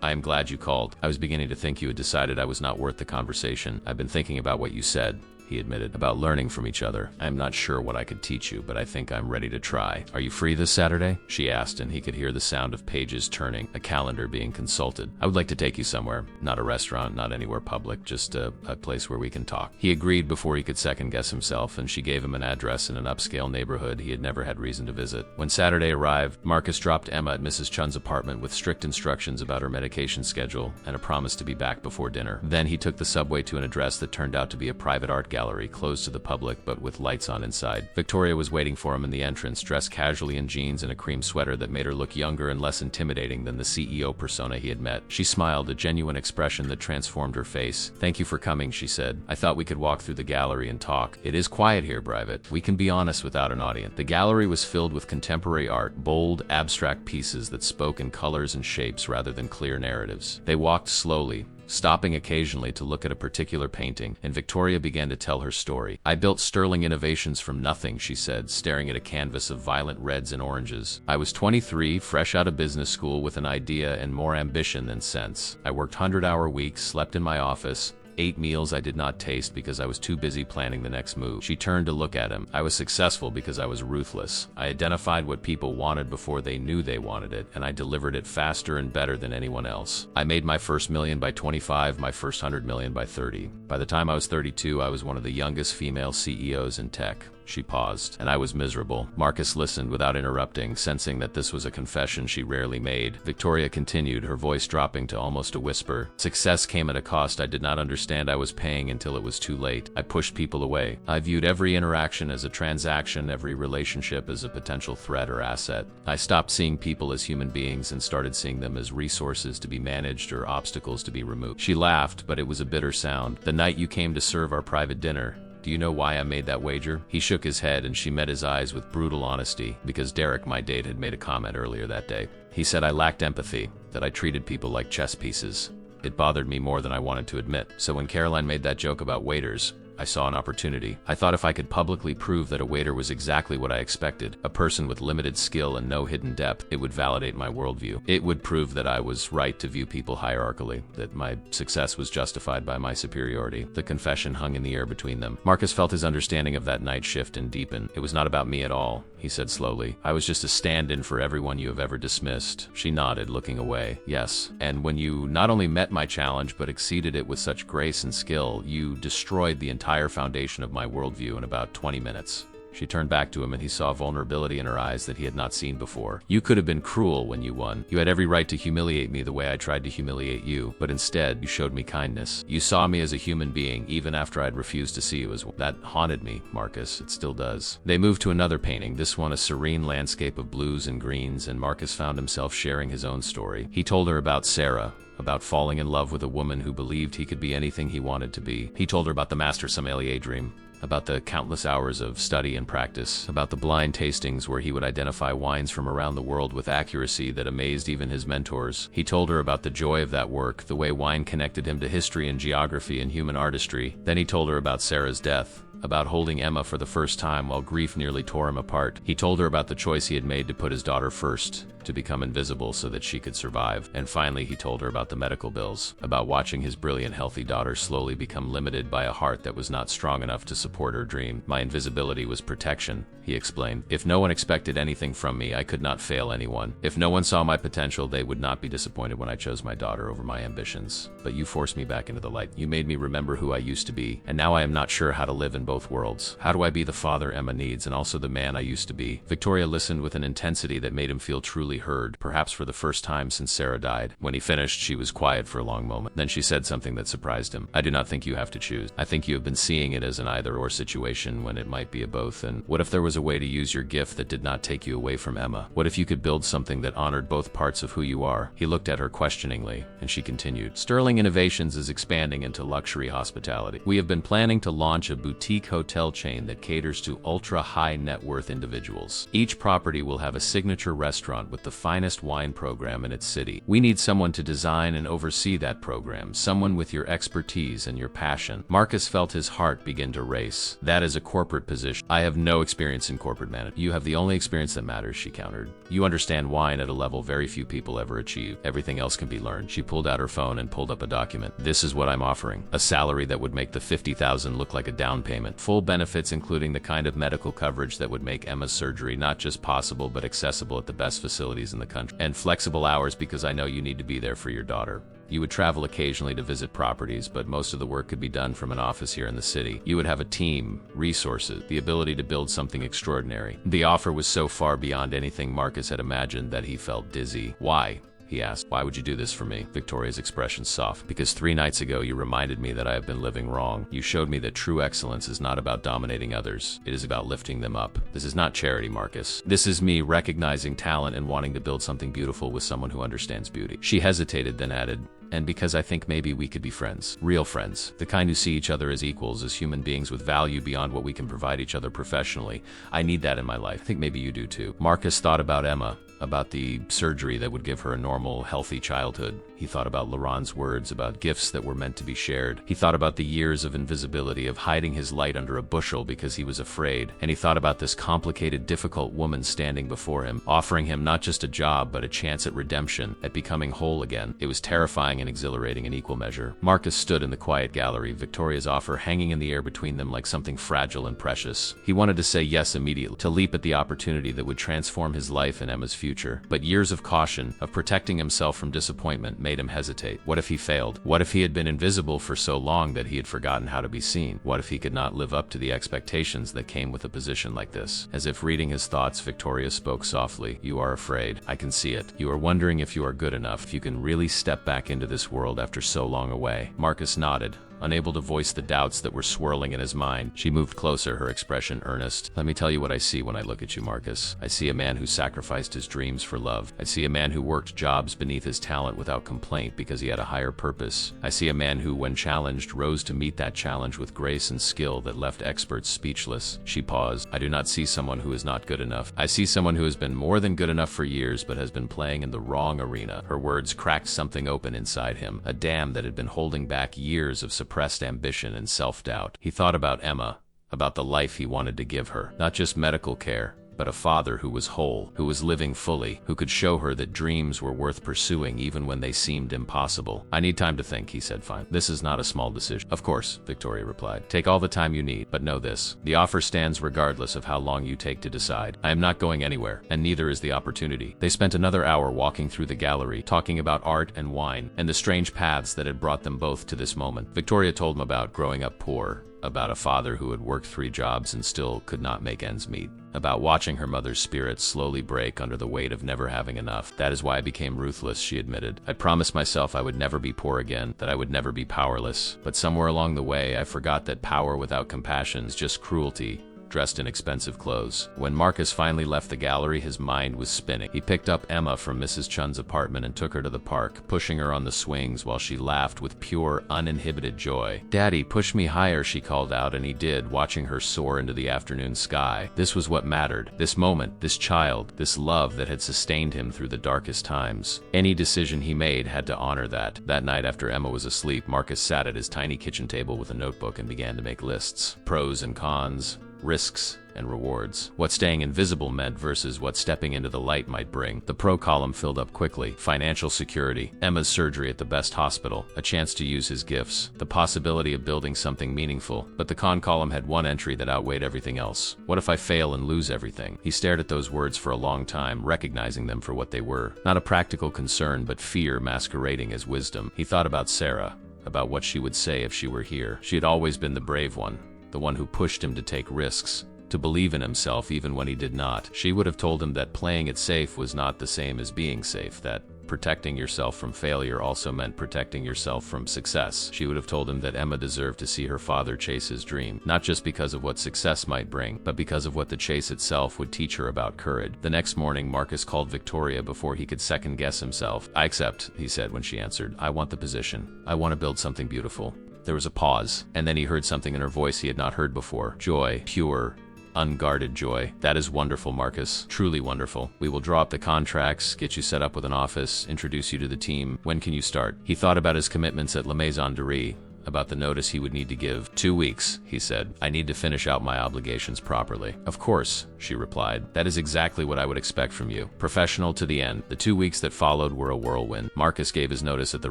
I am glad you called. I was beginning to think you had decided I was not worth the conversation. I've been thinking about what you said, he admitted, about learning from each other. I'm not sure what I could teach you, but I think I'm ready to try. Are you free this Saturday? She asked, and he could hear the sound of pages turning, a calendar being consulted. I would like to take you somewhere. Not a restaurant, not anywhere public, just a place where we can talk. He agreed before he could second-guess himself, and she gave him an address in an upscale neighborhood he had never had reason to visit. When Saturday arrived, Marcus dropped Emma at Mrs. Chun's apartment with strict instructions about her medication schedule and a promise to be back before dinner. Then he took the subway to an address that turned out to be a private art gallery closed to the public but with lights on inside. Victoria was waiting for him in the entrance, dressed casually in jeans and a cream sweater that made her look younger and less intimidating than the CEO persona he had met. She smiled, a genuine expression that transformed her face. Thank you for coming, she said. I thought we could walk through the gallery and talk. It is quiet here, Private. We can be honest without an audience. The gallery was filled with contemporary art, bold, abstract pieces that spoke in colors and shapes rather than clear narratives. They walked slowly, stopping occasionally to look at a particular painting, and Victoria began to tell her story. I built Sterling Innovations from nothing, she said, staring at a canvas of violent reds and oranges. I was 23, fresh out of business school with an idea and more ambition than sense. I worked 100-hour weeks, slept in my office, ate meals I did not taste because I was too busy planning the next move. She turned to look at him. I was successful because I was ruthless. I identified what people wanted before they knew they wanted it, and I delivered it faster and better than anyone else. I made my first million by 25, my first 100 million by 30. By the time I was 32, I was one of the youngest female CEOs in tech. She paused, and I was miserable. Marcus listened without interrupting, sensing that this was a confession she rarely made. Victoria continued, her voice dropping to almost a whisper. Success came at a cost I did not understand I was paying until it was too late. I pushed people away. I viewed every interaction as a transaction, every relationship as a potential threat or asset. I stopped seeing people as human beings and started seeing them as resources to be managed or obstacles to be removed. She laughed, but it was a bitter sound. The night you came to serve our private dinner, do you know why I made that wager? He shook his head and she met his eyes with brutal honesty, because Derek, my date, had made a comment earlier that day. He said I lacked empathy, that I treated people like chess pieces. It bothered me more than I wanted to admit. So when Caroline made that joke about waiters, I saw an opportunity. I thought if I could publicly prove that a waiter was exactly what I expected, a person with limited skill and no hidden depth, it would validate my worldview. It would prove that I was right to view people hierarchically, that my success was justified by my superiority. The confession hung in the air between them. Marcus felt his understanding of that night shift and deepen. It was not about me at all, he said slowly. I was just a stand-in for everyone you have ever dismissed. She nodded, looking away. Yes, and when you not only met my challenge but exceeded it with such grace and skill, you destroyed the entire foundation of my worldview in about 20 minutes. She turned back to him and he saw vulnerability in her eyes that he had not seen before. You could have been cruel when you won. You had every right to humiliate me the way I tried to humiliate you, but instead, you showed me kindness. You saw me as a human being, even after I'd refused to see you as one. That haunted me, Marcus. It still does. They moved to another painting, this one a serene landscape of blues and greens, and Marcus found himself sharing his own story. He told her about Sarah, about falling in love with a woman who believed he could be anything he wanted to be. He told her about the master sommelier dream, about the countless hours of study and practice, about the blind tastings where he would identify wines from around the world with accuracy that amazed even his mentors. He told her about the joy of that work, the way wine connected him to history and geography and human artistry. Then he told her about Sarah's death, about holding Emma for the first time while grief nearly tore him apart. He told her about the choice he had made to put his daughter first, to become invisible so that she could survive. And finally, he told her about the medical bills, about watching his brilliant, healthy daughter slowly become limited by a heart that was not strong enough to support her dream. My invisibility was protection, he explained. If no one expected anything from me, I could not fail anyone. If no one saw my potential, they would not be disappointed when I chose my daughter over my ambitions. But you forced me back into the light. You made me remember who I used to be, and now I am not sure how to live in both worlds. How do I be the father Emma needs and also the man I used to be? Victoria listened with an intensity that made him feel truly heard, perhaps for the first time since Sarah died. When he finished, she was quiet for a long moment. Then she said something that surprised him. I do not think you have to choose. I think you have been seeing it as an either-or situation when it might be a both. And what if there was a way to use your gift that did not take you away from Emma? What if you could build something that honored both parts of who you are? He looked at her questioningly, and she continued. Sterling Innovations is expanding into luxury hospitality. We have been planning to launch a boutique boutique hotel chain that caters to ultra-high net worth individuals. Each property will have a signature restaurant with the finest wine program in its city. We need someone to design and oversee that program, someone with your expertise and your passion. Marcus felt his heart begin to race. That is a corporate position. I have no experience in corporate management. You have the only experience that matters, she countered. You understand wine at a level very few people ever achieve. Everything else can be learned. She pulled out her phone and pulled up a document. This is what I'm offering. A salary that would make the $50,000 look like a down payment. Full benefits including the kind of medical coverage that would make Emma's surgery not just possible but accessible at the best facilities in the country. And flexible hours because I know you need to be there for your daughter. You would travel occasionally to visit properties, but most of the work could be done from an office here in the city. You would have a team, resources, the ability to build something extraordinary. The offer was so far beyond anything Marcus had imagined that he felt dizzy. Why? He asked. Why would you do this for me? Victoria's expression softened. Because 3 nights ago you reminded me that I have been living wrong. You showed me that true excellence is not about dominating others. It is about lifting them up. This is not charity, Marcus. This is me recognizing talent and wanting to build something beautiful with someone who understands beauty. She hesitated, then added, and because I think maybe we could be friends. Real friends. The kind who see each other as equals, as human beings with value beyond what we can provide each other professionally. I need that in my life. I think maybe you do too. Marcus thought about Emma, about the surgery that would give her a normal, healthy childhood. He thought about Laurent's words, about gifts that were meant to be shared. He thought about the years of invisibility, of hiding his light under a bushel because he was afraid. And he thought about this complicated, difficult woman standing before him, offering him not just a job, but a chance at redemption, at becoming whole again. It was terrifying and exhilarating in equal measure. Marcus stood in the quiet gallery, Victoria's offer hanging in the air between them like something fragile and precious. He wanted to say yes immediately, to leap at the opportunity that would transform his life and Emma's future. But years of caution, of protecting himself from disappointment, made him hesitate. What if he failed? What if he had been invisible for so long that he had forgotten how to be seen? What if he could not live up to the expectations that came with a position like this? As if reading his thoughts, Victoria spoke softly. You are afraid. I can see it. You are wondering if you are good enough, if you can really step back into this world after so long away. Marcus nodded, unable to voice the doubts that were swirling in his mind. She moved closer, her expression earnest. Let me tell you what I see when I look at you, Marcus. I see a man who sacrificed his dreams for love. I see a man who worked jobs beneath his talent without complaint because he had a higher purpose. I see a man who, when challenged, rose to meet that challenge with grace and skill that left experts speechless. She paused. I do not see someone who is not good enough. I see someone who has been more than good enough for years but has been playing in the wrong arena. Her words cracked something open inside him, a dam that had been holding back years of suppressed ambition and self-doubt. He thought about Emma, about the life he wanted to give her. Not just medical care, but a father who was whole, who was living fully, who could show her that dreams were worth pursuing even when they seemed impossible. I need time to think, he said finally. This is not a small decision. Of course, Victoria replied. Take all the time you need, but know this. The offer stands regardless of how long you take to decide. I am not going anywhere, and neither is the opportunity. They spent another hour walking through the gallery, talking about art and wine, and the strange paths that had brought them both to this moment. Victoria told him about growing up poor, about a father who had worked 3 jobs and still could not make ends meet, about watching her mother's spirit slowly break under the weight of never having enough. That is why I became ruthless, she admitted. I promised myself I would never be poor again, that I would never be powerless. But somewhere along the way, I forgot that power without compassion is just cruelty, dressed in expensive clothes. When Marcus finally left the gallery, his mind was spinning. He picked up Emma from Mrs. Chun's apartment and took her to the park, pushing her on the swings while she laughed with pure, uninhibited joy. Daddy, push me higher, she called out, and he did, watching her soar into the afternoon sky. This was what mattered. This moment, this child, this love that had sustained him through the darkest times. Any decision he made had to honor that. That night after Emma was asleep, Marcus sat at his tiny kitchen table with a notebook and began to make lists. Pros and cons, risks and rewards. What staying invisible meant versus what stepping into the light might bring. The pro column filled up quickly. Financial security, Emma's surgery at the best hospital, a chance to use his gifts, the possibility of building something meaningful. But the con column had one entry that outweighed everything else. What if I fail and lose everything? He stared at those words for a long time, recognizing them for what they were. Not a practical concern, but fear masquerading as wisdom. He thought about Sarah, about what she would say if she were here. She had always been the brave one, the one who pushed him to take risks, to believe in himself even when he did not. She would have told him that playing it safe was not the same as being safe, that protecting yourself from failure also meant protecting yourself from success. She would have told him that Emma deserved to see her father chase his dream, not just because of what success might bring, but because of what the chase itself would teach her about courage. The next morning, Marcus called Victoria before he could second-guess himself. I accept, he said when she answered. I want the position. I want to build something beautiful. There was a pause, and then he heard something in her voice he had not heard before. Joy. Pure, unguarded joy. That is wonderful, Marcus. Truly wonderful. We will draw up the contracts, get you set up with an office, introduce you to the team. When can you start? He thought about his commitments at La Maison Dorée, about the notice he would need to give. 2 weeks, he said. I need to finish out my obligations properly. Of course, she replied. That is exactly what I would expect from you. Professional to the end. The 2 weeks that followed were a whirlwind. Marcus gave his notice at the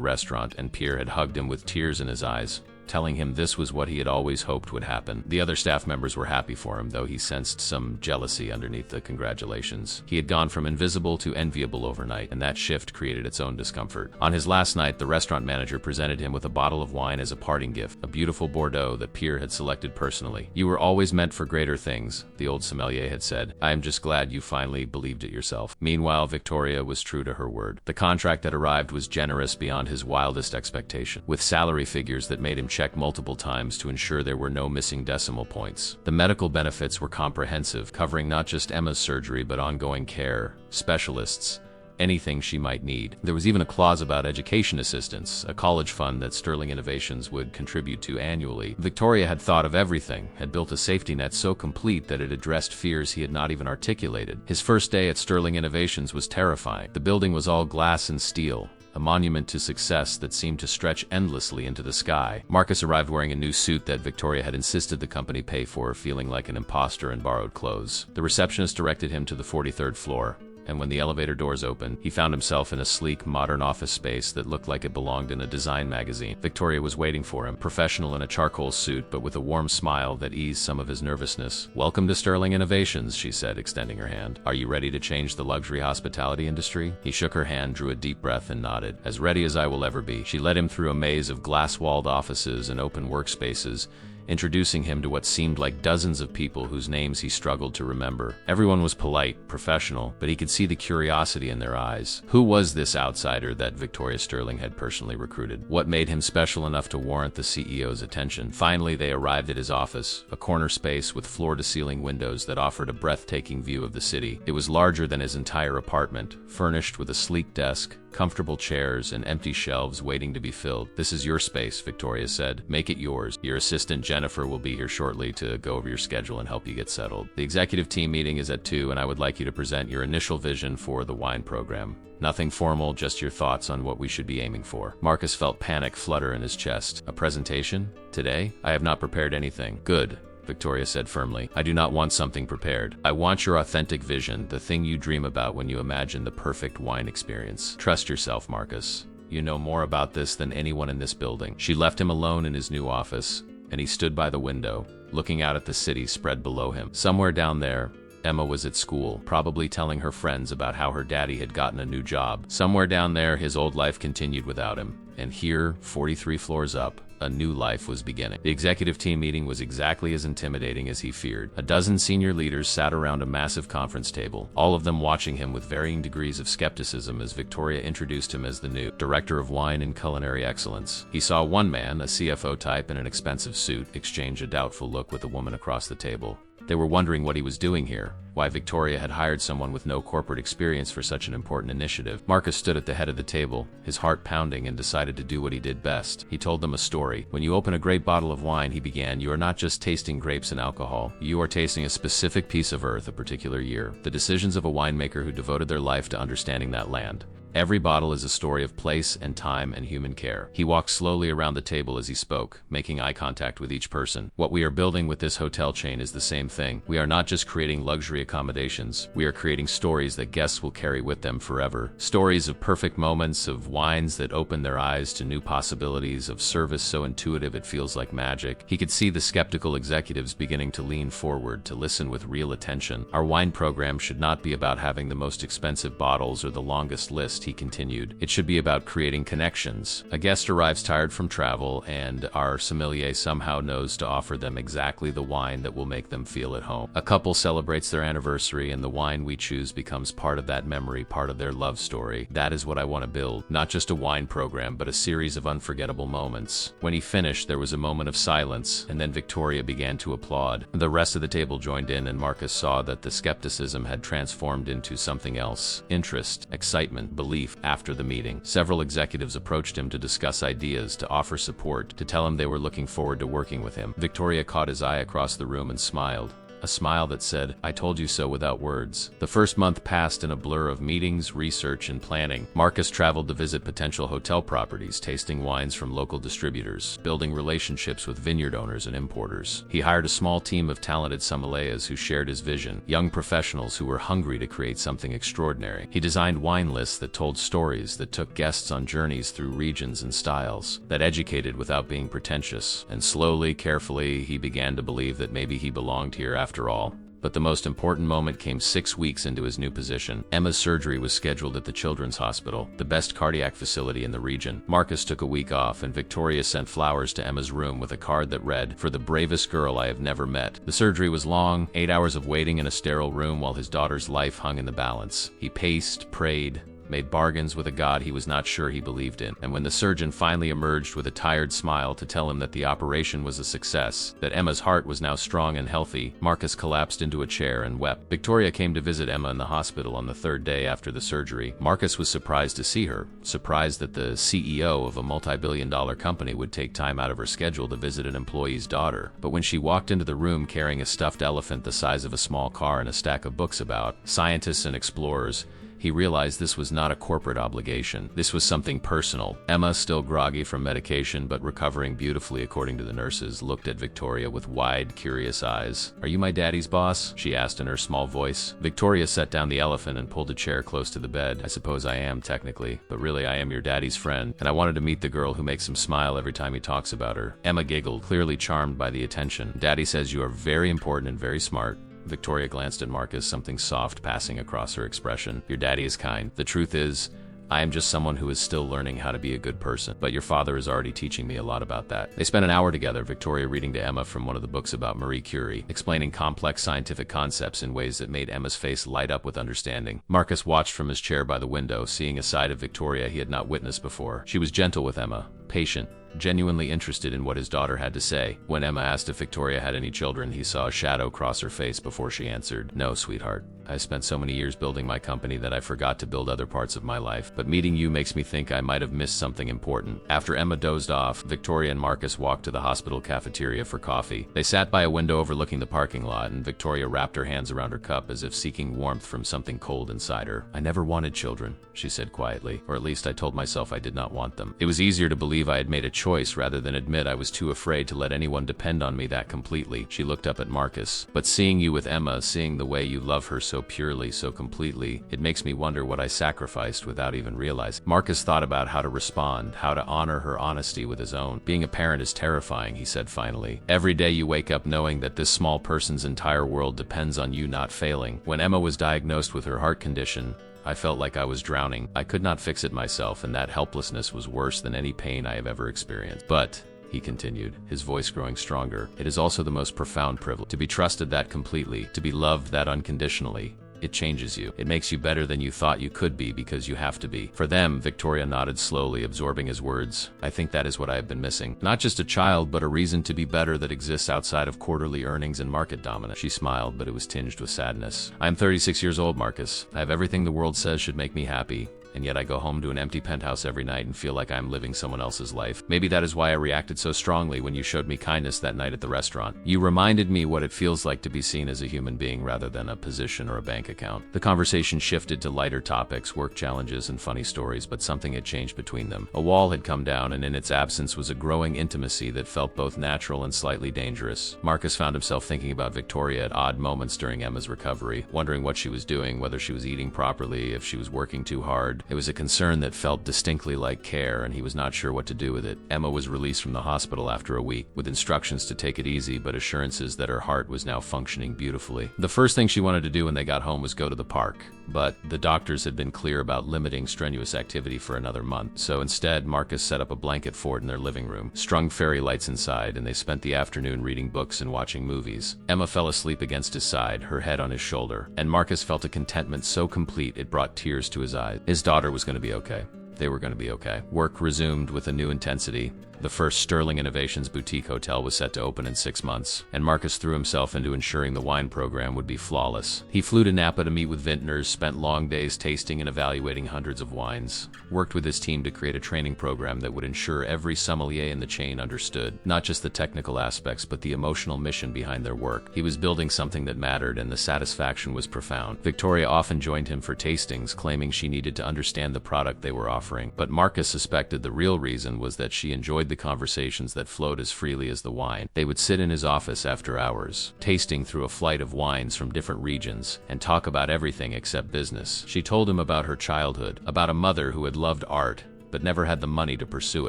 restaurant, and Pierre had hugged him with tears in his eyes, telling him this was what he had always hoped would happen. The other staff members were happy for him, though he sensed some jealousy underneath the congratulations. He had gone from invisible to enviable overnight, and that shift created its own discomfort. On his last night, the restaurant manager presented him with a bottle of wine as a parting gift, a beautiful Bordeaux that Pierre had selected personally. You were always meant for greater things, the old sommelier had said. I am just glad you finally believed it yourself. Meanwhile, Victoria was true to her word. The contract that arrived was generous beyond his wildest expectation, with salary figures that made him check multiple times to ensure there were no missing decimal points. The medical benefits were comprehensive, covering not just Emma's surgery but ongoing care, specialists, anything she might need. There was even a clause about education assistance, a college fund that Sterling Innovations would contribute to annually. Victoria had thought of everything, had built a safety net so complete that it addressed fears he had not even articulated. His first day at Sterling Innovations was terrifying. The building was all glass and steel, a monument to success that seemed to stretch endlessly into the sky. Marcus arrived wearing a new suit that Victoria had insisted the company pay for, feeling like an imposter in borrowed clothes. The receptionist directed him to the 43rd floor, and when the elevator doors opened, he found himself in a sleek, modern office space that looked like it belonged in a design magazine. Victoria was waiting for him, professional in a charcoal suit, but with a warm smile that eased some of his nervousness. Welcome to Sterling Innovations, she said, extending her hand. Are you ready to change the luxury hospitality industry? He shook her hand, drew a deep breath, and nodded. As ready as I will ever be. She led him through a maze of glass-walled offices and open workspaces, introducing him to what seemed like dozens of people whose names he struggled to remember. Everyone was polite, professional, but he could see the curiosity in their eyes. Who was this outsider that Victoria Sterling had personally recruited? What made him special enough to warrant the CEO's attention? Finally, they arrived at his office, a corner space with floor-to-ceiling windows that offered a breathtaking view of the city. It was larger than his entire apartment, furnished with a sleek desk, comfortable chairs, and empty shelves waiting to be filled. This is your space, Victoria said. Make it yours. Your assistant Jennifer will be here shortly to go over your schedule and help you get settled. The executive team meeting is at 2, and I would like you to present your initial vision for the wine program. Nothing formal, just your thoughts on what we should be aiming for. Marcus felt panic flutter in his chest. A presentation? Today? I have not prepared anything. Good, Victoria said firmly. I do not want something prepared. I want your authentic vision, the thing you dream about when you imagine the perfect wine experience. Trust yourself, Marcus. You know more about this than anyone in this building. She left him alone in his new office, and he stood by the window, looking out at the city spread below him. Somewhere down there, Emma was at school, probably telling her friends about how her daddy had gotten a new job. Somewhere down there, his old life continued without him. And here, 43 floors up, a new life was beginning. The executive team meeting was exactly as intimidating as he feared. A dozen senior leaders sat around a massive conference table, all of them watching him with varying degrees of skepticism as Victoria introduced him as the new Director of Wine and Culinary Excellence. He saw one man, a CFO type in an expensive suit, exchange a doubtful look with a woman across the table. They were wondering what he was doing here, why Victoria had hired someone with no corporate experience for such an important initiative. Marcus stood at the head of the table, his heart pounding, and decided to do what he did best. He told them a story. When you open a great bottle of wine, he began, you are not just tasting grapes and alcohol. You are tasting a specific piece of earth, a particular year. The decisions of a winemaker who devoted their life to understanding that land. Every bottle is a story of place and time and human care. He walked slowly around the table as he spoke, making eye contact with each person. What we are building with this hotel chain is the same thing. We are not just creating luxury accommodations. We are creating stories that guests will carry with them forever. Stories of perfect moments, of wines that open their eyes to new possibilities, of service so intuitive it feels like magic. He could see the skeptical executives beginning to lean forward, to listen with real attention. Our wine program should not be about having the most expensive bottles or the longest list, he continued. It should be about creating connections. A guest arrives tired from travel, and our sommelier somehow knows to offer them exactly the wine that will make them feel at home. A couple celebrates their anniversary, and the wine we choose becomes part of that memory, part of their love story. That is what I want to build. Not just a wine program, but a series of unforgettable moments. When he finished, there was a moment of silence, and then Victoria began to applaud. The rest of the table joined in, and Marcus saw that the skepticism had transformed into something else. Interest, excitement, belief. relief after the meeting. Several executives approached him to discuss ideas, to offer support, to tell him they were looking forward to working with him. Victoria caught his eye across the room and smiled. A smile that said, "I told you so," without words. The first month passed in a blur of meetings, research, and planning. Marcus traveled to visit potential hotel properties, tasting wines from local distributors, building relationships with vineyard owners and importers. He hired a small team of talented sommeliers who shared his vision, young professionals who were hungry to create something extraordinary. He designed wine lists that told stories, that took guests on journeys through regions and styles, that educated without being pretentious. And slowly, carefully, he began to believe that maybe he belonged here after all. But the most important moment came 6 weeks into his new position. Emma's surgery was scheduled at the Children's Hospital, the best cardiac facility in the region. Marcus took a week off, and Victoria sent flowers to Emma's room with a card that read, "For the bravest girl I have never met." The surgery was long, 8 hours of waiting in a sterile room while his daughter's life hung in the balance. He paced, prayed, made bargains with a God he was not sure he believed in. And when the surgeon finally emerged with a tired smile to tell him that the operation was a success, that Emma's heart was now strong and healthy, Marcus collapsed into a chair and wept. Victoria came to visit Emma in the hospital on the third day after the surgery. Marcus was surprised to see her, surprised that the CEO of a multi-billion-dollar company would take time out of her schedule to visit an employee's daughter. But when she walked into the room carrying a stuffed elephant the size of a small car and a stack of books about scientists and explorers, he realized this was not a corporate obligation. This was something personal. Emma, still groggy from medication but recovering beautifully according to the nurses, looked at Victoria with wide, curious eyes. "Are you my daddy's boss?" she asked in her small voice. Victoria set down the elephant and pulled a chair close to the bed. "I suppose I am, technically, but really I am your daddy's friend, and I wanted to meet the girl who makes him smile every time he talks about her." Emma giggled, clearly charmed by the attention. "Daddy says you are very important and very smart." Victoria glanced at Marcus, something soft passing across her expression. "Your daddy is kind. The truth is, I am just someone who is still learning how to be a good person, but your father is already teaching me a lot about that." They spent an hour together, Victoria reading to Emma from one of the books about Marie Curie, explaining complex scientific concepts in ways that made Emma's face light up with understanding. Marcus watched from his chair by the window, seeing a side of Victoria he had not witnessed before. She was gentle with Emma, patient, genuinely interested in what his daughter had to say. When Emma asked if Victoria had any children, he saw a shadow cross her face before she answered, "No, sweetheart. I spent so many years building my company that I forgot to build other parts of my life. But meeting you makes me think I might have missed something important." After Emma dozed off, Victoria and Marcus walked to the hospital cafeteria for coffee. They sat by a window overlooking the parking lot, and Victoria wrapped her hands around her cup as if seeking warmth from something cold inside her. "I never wanted children," she said quietly, "or at least I told myself I did not want them. It was easier to believe I had made a choice rather than admit I was too afraid to let anyone depend on me that completely." She looked up at Marcus. "But seeing you with Emma, seeing the way you love her so purely, so completely, it makes me wonder what I sacrificed without even realizing." Marcus thought about how to respond, how to honor her honesty with his own. "Being a parent is terrifying," he said finally. "Every day you wake up knowing that this small person's entire world depends on you not failing. When Emma was diagnosed with her heart condition, I felt like I was drowning. I could not fix it myself, and that helplessness was worse than any pain I have ever experienced. But," he continued, his voice growing stronger, "it is also the most profound privilege to be trusted that completely, to be loved that unconditionally. It changes you. It makes you better than you thought you could be because you have to be." For them, Victoria nodded slowly, absorbing his words. "I think that is what I have been missing. Not just a child, but a reason to be better that exists outside of quarterly earnings and market dominance." She smiled, but it was tinged with sadness. "I am 36 years old, Marcus. I have everything the world says should make me happy. And yet I go home to an empty penthouse every night and feel like I'm living someone else's life. Maybe that is why I reacted so strongly when you showed me kindness that night at the restaurant. You reminded me what it feels like to be seen as a human being rather than a position or a bank account." The conversation shifted to lighter topics, work challenges and funny stories, but something had changed between them. A wall had come down, and in its absence was a growing intimacy that felt both natural and slightly dangerous. Marcus found himself thinking about Victoria at odd moments during Emma's recovery, wondering what she was doing, whether she was eating properly, if she was working too hard. It was a concern that felt distinctly like care, and he was not sure what to do with it. Emma was released from the hospital after a week, with instructions to take it easy, but assurances that her heart was now functioning beautifully. The first thing she wanted to do when they got home was go to the park, but the doctors had been clear about limiting strenuous activity for another month. So instead, Marcus set up a blanket fort in their living room, strung fairy lights inside, and they spent the afternoon reading books and watching movies. Emma fell asleep against his side, her head on his shoulder, and Marcus felt a contentment so complete it brought tears to his eyes. His daughter was going to be okay. They were going to be okay. Work resumed with a new intensity. The first Sterling Innovations boutique hotel was set to open in 6 months, and Marcus threw himself into ensuring the wine program would be flawless. He flew to Napa to meet with vintners, spent long days tasting and evaluating hundreds of wines, worked with his team to create a training program that would ensure every sommelier in the chain understood, not just the technical aspects but the emotional mission behind their work. He was building something that mattered, and the satisfaction was profound. Victoria often joined him for tastings, claiming she needed to understand the product they were offering, but Marcus suspected the real reason was that she enjoyed the conversations that flowed as freely as the wine. They would sit in his office after hours, tasting through a flight of wines from different regions, and talk about everything except business. She told him about her childhood, about a mother who had loved art but never had the money to pursue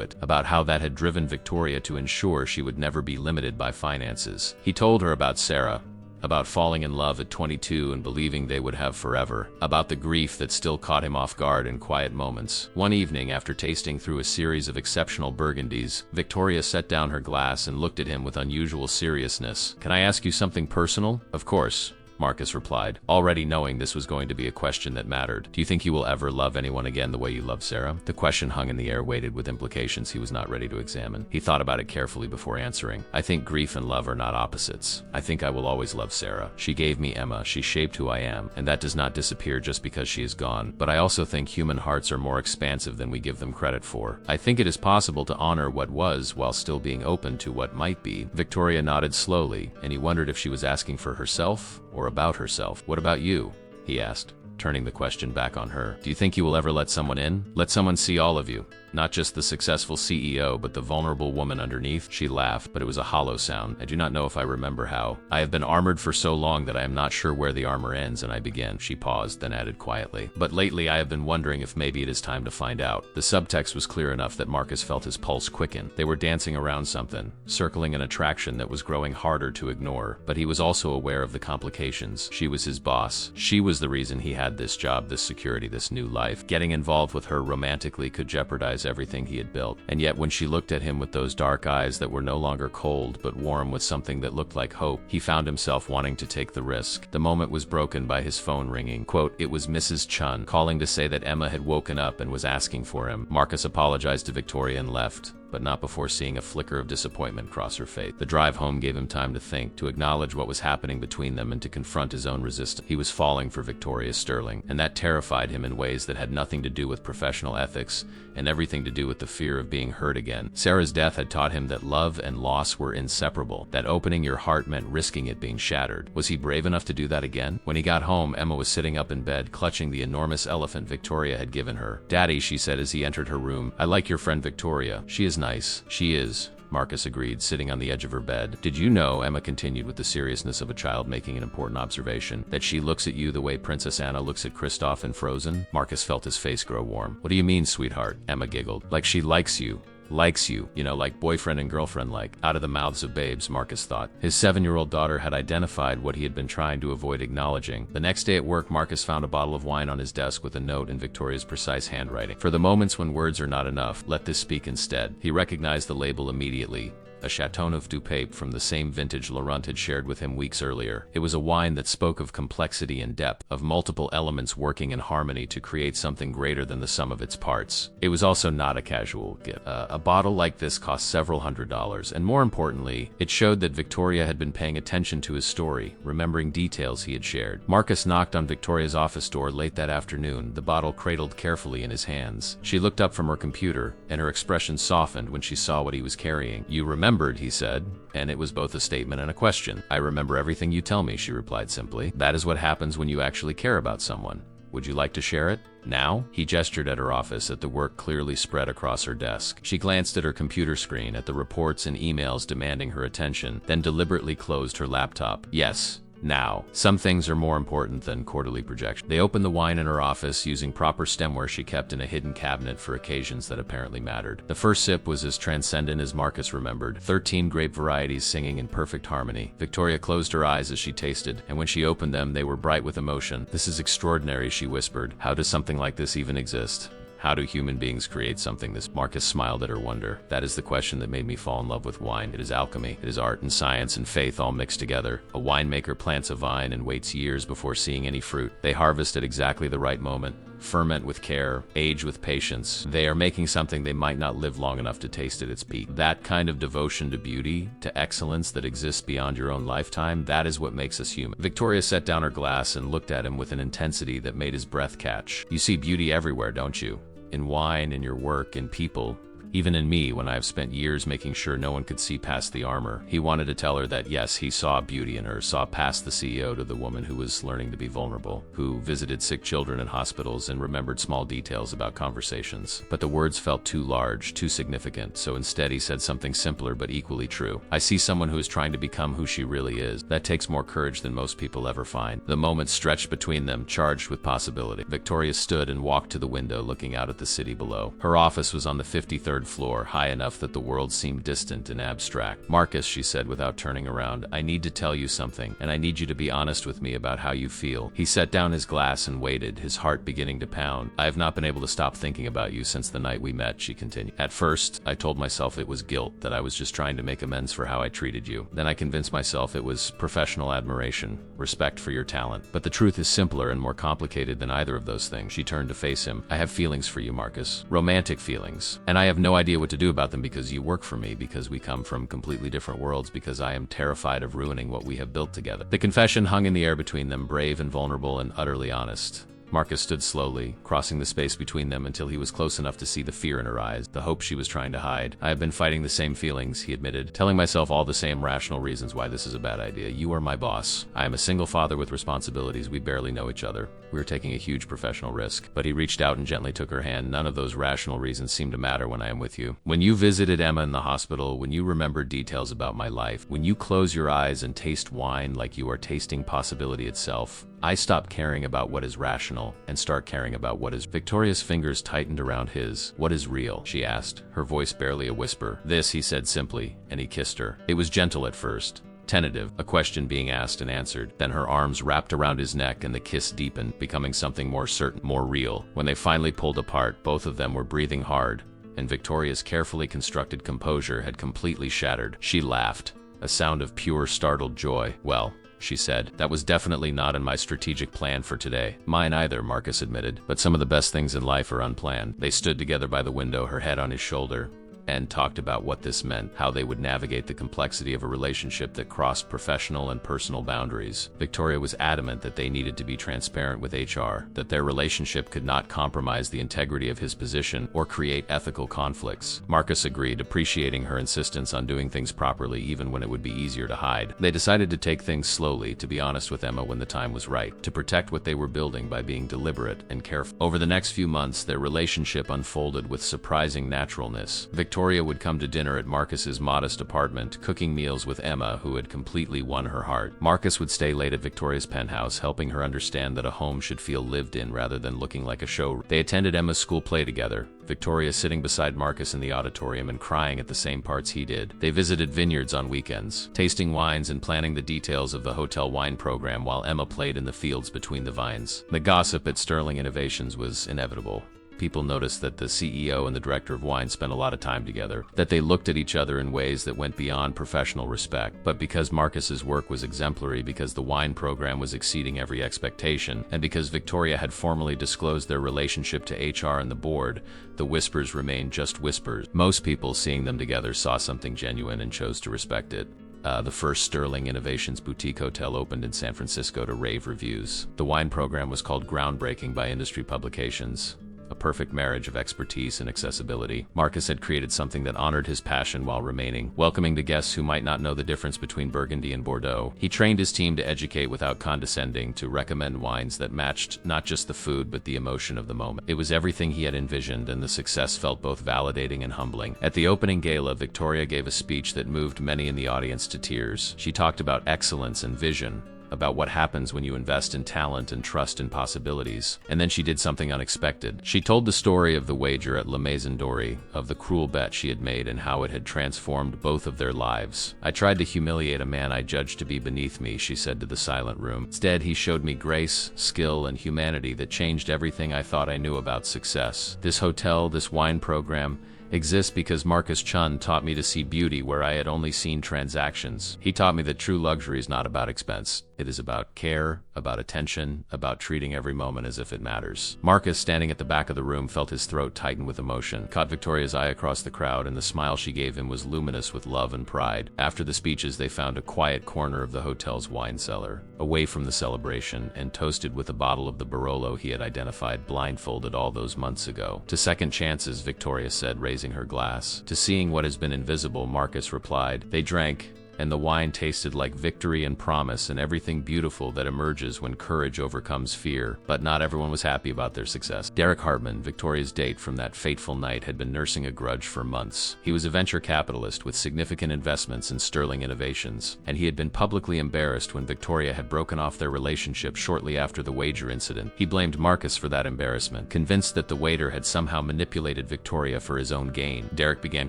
it, about how that had driven Victoria to ensure she would never be limited by finances. He told her about Sarah, about falling in love at 22 and believing they would have forever, about the grief that still caught him off guard in quiet moments. One evening, after tasting through a series of exceptional burgundies, Victoria set down her glass and looked at him with unusual seriousness. "Can I ask you something personal?" "Of course," Marcus replied, already knowing this was going to be a question that mattered. "Do you think you will ever love anyone again the way you loved Sarah?" The question hung in the air, weighted with implications he was not ready to examine. He thought about it carefully before answering. "I think grief and love are not opposites. I think I will always love Sarah. She gave me Emma, she shaped who I am, and that does not disappear just because she is gone. But I also think human hearts are more expansive than we give them credit for. I think it is possible to honor what was while still being open to what might be." Victoria nodded slowly, and he wondered if she was asking for herself or about herself. "What about you?" he asked, turning the question back on her. "Do you think you will ever let someone in? Let someone see all of you? Not just the successful CEO, but the vulnerable woman underneath?" She laughed, but it was a hollow sound. "I do not know if I remember how. I have been armored for so long that I am not sure where the armor ends and I begin." She paused, then added quietly, "But lately I have been wondering if maybe it is time to find out." The subtext was clear enough that Marcus felt his pulse quicken. They were dancing around something, circling an attraction that was growing harder to ignore, but he was also aware of the complications. She was his boss. She was the reason he had this job, this security, this new life. Getting involved with her romantically could jeopardize everything he had built. And yet when she looked at him with those dark eyes that were no longer cold but warm with something that looked like hope, he found himself wanting to take the risk. The moment was broken by his phone ringing. Quote, it was Mrs. Chun calling to say that Emma had woken up and was asking for him. Marcus apologized to Victoria and left, but not before seeing a flicker of disappointment cross her face. The drive home gave him time to think, to acknowledge what was happening between them, and to confront his own resistance. He was falling for Victoria Sterling, and that terrified him in ways that had nothing to do with professional ethics and everything to do with the fear of being hurt again. Sarah's death had taught him that love and loss were inseparable, that opening your heart meant risking it being shattered. Was he brave enough to do that again? When he got home, Emma was sitting up in bed, clutching the enormous elephant Victoria had given her. "Daddy," she said as he entered her room, "I like your friend Victoria. She is nice." "She is," Marcus agreed, sitting on the edge of her bed. "Did you know," Emma continued with the seriousness of a child making an important observation, "that she looks at you the way Princess Anna looks at Kristoff in Frozen?" Marcus felt his face grow warm. "What do you mean, sweetheart?" Emma giggled. "Like she likes you. Likes you, you know, like boyfriend and girlfriend like." Out of the mouths of babes, Marcus thought. His 7-year-old daughter had identified what he had been trying to avoid acknowledging. The next day at work, Marcus found a bottle of wine on his desk with a note in Victoria's precise handwriting. "For the moments when words are not enough, let this speak instead." He recognized the label immediately. A Chateauneuf du Pape from the same vintage Laurent had shared with him weeks earlier. It was a wine that spoke of complexity and depth, of multiple elements working in harmony to create something greater than the sum of its parts. It was also not a casual gift. A bottle like this cost several $100s, and more importantly, it showed that Victoria had been paying attention to his story, remembering details he had shared. Marcus knocked on Victoria's office door late that afternoon, the bottle cradled carefully in his hands. She looked up from her computer, and her expression softened when she saw what he was carrying. "You remembered," he said, and it was both a statement and a question. "I remember everything you tell me," she replied simply. "That is what happens when you actually care about someone. Would you like to share it? Now?" He gestured at her office, at the work clearly spread across her desk. She glanced at her computer screen, at the reports and emails demanding her attention, then deliberately closed her laptop. "Yes. Now. Some things are more important than quarterly projections." They opened the wine in her office, using proper stemware she kept in a hidden cabinet for occasions that apparently mattered. The first sip was as transcendent as Marcus remembered, 13 grape varieties singing in perfect harmony. Victoria closed her eyes as she tasted, and when she opened them, they were bright with emotion. "This is extraordinary," she whispered. "How does something like this even exist? How do human beings create something this?" Marcus smiled at her wonder. "That is the question that made me fall in love with wine. It is alchemy. It is art and science and faith all mixed together. A winemaker plants a vine and waits years before seeing any fruit. They harvest at exactly the right moment, ferment with care, age with patience. They are making something they might not live long enough to taste at its peak. That kind of devotion to beauty, to excellence that exists beyond your own lifetime, that is what makes us human. Victoria set down her glass and looked at him with an intensity that made his breath catch. You see beauty everywhere, don't you? In wine, in your work, in people. Even in me, when I have spent years making sure no one could see past the armor. He wanted to tell her that yes, he saw beauty in her, saw past the CEO to the woman who was learning to be vulnerable, who visited sick children in hospitals and remembered small details about conversations. But the words felt too large, too significant, so instead he said something simpler but equally true. I see someone who is trying to become who she really is. That takes more courage than most people ever find. The moment stretched between them, charged with possibility. Victoria stood and walked to the window, looking out at the city below. Her office was on the 53rd floor, high enough that the world seemed distant and abstract. Marcus, she said without turning around, I need to tell you something, and I need you to be honest with me about how you feel. He set down his glass and waited, his heart beginning to pound. I have not been able to stop thinking about you since the night we met, she continued. At first, I told myself it was guilt, that I was just trying to make amends for how I treated you. Then I convinced myself it was professional admiration, respect for your talent. But the truth is simpler and more complicated than either of those things. She turned to face him. I have feelings for you, Marcus. Romantic feelings. And I have no idea what to do about them because you work for me, because we come from completely different worlds, because I am terrified of ruining what we have built together. The confession hung in the air between them, brave and vulnerable and utterly honest. Marcus stood slowly, crossing the space between them until he was close enough to see the fear in her eyes, the hope she was trying to hide. I have been fighting the same feelings, he admitted, telling myself all the same rational reasons why this is a bad idea. You are my boss. I am a single father with responsibilities. We barely know each other. We are taking a huge professional risk. But he reached out and gently took her hand. None of those rational reasons seem to matter when I am with you. When you visited Emma in the hospital, when you remember details about my life, when you close your eyes and taste wine like you are tasting possibility itself, I stop caring about what is rational and start caring about what is. Victoria's fingers tightened around his. What is real? She asked, her voice barely a whisper. This, he said simply, and he kissed her. It was gentle at first, tentative, a question being asked and answered. Then her arms wrapped around his neck and the kiss deepened, becoming something more certain, more real. When they finally pulled apart, both of them were breathing hard, and Victoria's carefully constructed composure had completely shattered. She laughed, a sound of pure, startled joy. Well, she said, that was definitely not in my strategic plan for today. Mine either, Marcus admitted, but some of the best things in life are unplanned. They stood together by the window, her head on his shoulder, and talked about what this meant, how they would navigate the complexity of a relationship that crossed professional and personal boundaries. Victoria was adamant that they needed to be transparent with HR, that their relationship could not compromise the integrity of his position or create ethical conflicts. Marcus agreed, appreciating her insistence on doing things properly even when it would be easier to hide. They decided to take things slowly, to be honest with Emma when the time was right, to protect what they were building by being deliberate and careful. Over the next few months, their relationship unfolded with surprising naturalness. Victoria would come to dinner at Marcus's modest apartment, cooking meals with Emma, who had completely won her heart. Marcus would stay late at Victoria's penthouse, helping her understand that a home should feel lived in rather than looking like a show. They attended Emma's school play together, Victoria sitting beside Marcus in the auditorium and crying at the same parts he did. They visited vineyards on weekends, tasting wines and planning the details of the hotel wine program while Emma played in the fields between the vines. The gossip at Sterling Innovations was inevitable. People noticed that the CEO and the director of wine spent a lot of time together, that they looked at each other in ways that went beyond professional respect. But because Marcus's work was exemplary, because the wine program was exceeding every expectation, and because Victoria had formally disclosed their relationship to HR and the board, the whispers remained just whispers. Most people seeing them together saw something genuine and chose to respect it. The first Sterling Innovations boutique hotel opened in San Francisco to rave reviews. The wine program was called groundbreaking by industry publications. A perfect marriage of expertise and accessibility. Marcus had created something that honored his passion while remaining welcoming to guests who might not know the difference between Burgundy and Bordeaux. He trained his team to educate without condescending, to recommend wines that matched not just the food but the emotion of the moment. It was everything he had envisioned, and the success felt both validating and humbling. At the opening gala, Victoria gave a speech that moved many in the audience to tears. She talked about excellence and vision, about what happens when you invest in talent and trust in possibilities. And then she did something unexpected. She told the story of the wager at La Maison Dorée, of the cruel bet she had made and how it had transformed both of their lives. I tried to humiliate a man I judged to be beneath me, she said to the silent room. Instead, he showed me grace, skill, and humanity that changed everything I thought I knew about success. This hotel, this wine program, exist because Marcus Chun taught me to see beauty where I had only seen transactions. He taught me that true luxury is not about expense. It is about care, about attention, about treating every moment as if it matters. Marcus, standing at the back of the room, felt his throat tighten with emotion, caught Victoria's eye across the crowd, and the smile she gave him was luminous with love and pride. After the speeches, they found a quiet corner of the hotel's wine cellar, away from the celebration, and toasted with a bottle of the Barolo he had identified blindfolded all those months ago. To second chances, Victoria said, raising her glass. To seeing what has been invisible, Marcus replied. They drank, and the wine tasted like victory and promise and everything beautiful that emerges when courage overcomes fear. But not everyone was happy about their success. Derek Hartman, Victoria's date from that fateful night, had been nursing a grudge for months. He was a venture capitalist with significant investments in sterling innovations, and he had been publicly embarrassed when Victoria had broken off their relationship shortly after the wager incident. He blamed Marcus for that embarrassment, convinced that the waiter had somehow manipulated Victoria for his own gain. Derek began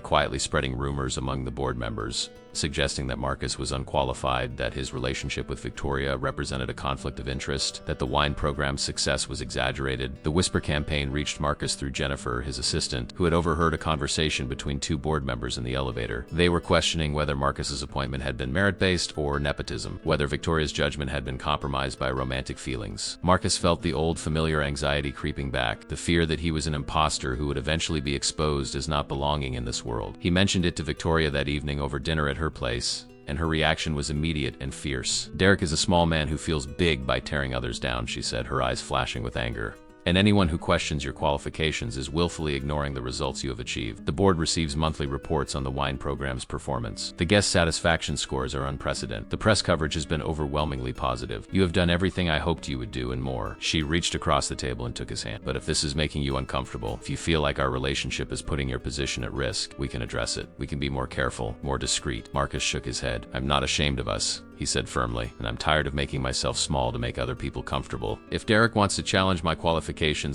quietly spreading rumors among the board members, suggesting that Marcus was unqualified, that his relationship with Victoria represented a conflict of interest, that the wine program's success was exaggerated. The whisper campaign reached Marcus through Jennifer, his assistant, who had overheard a conversation between two board members in the elevator. They were questioning whether Marcus's appointment had been merit-based or nepotism, whether Victoria's judgment had been compromised by romantic feelings. Marcus felt the old familiar anxiety creeping back, the fear that he was an imposter who would eventually be exposed as not belonging in this world. He mentioned it to Victoria that evening over dinner at her place, and her reaction was immediate and fierce. Derek is a small man who feels big by tearing others down, she said, her eyes flashing with anger. And anyone who questions your qualifications is willfully ignoring the results you have achieved. The board receives monthly reports on the wine program's performance. The guest satisfaction scores are unprecedented. The press coverage has been overwhelmingly positive. You have done everything I hoped you would do and more. She reached across the table and took his hand. But if this is making you uncomfortable, if you feel like our relationship is putting your position at risk, we can address it. We can be more careful, more discreet. Marcus shook his head. I'm not ashamed of us, he said firmly, and I'm tired of making myself small to make other people comfortable. If Derek wants to challenge my qualifications,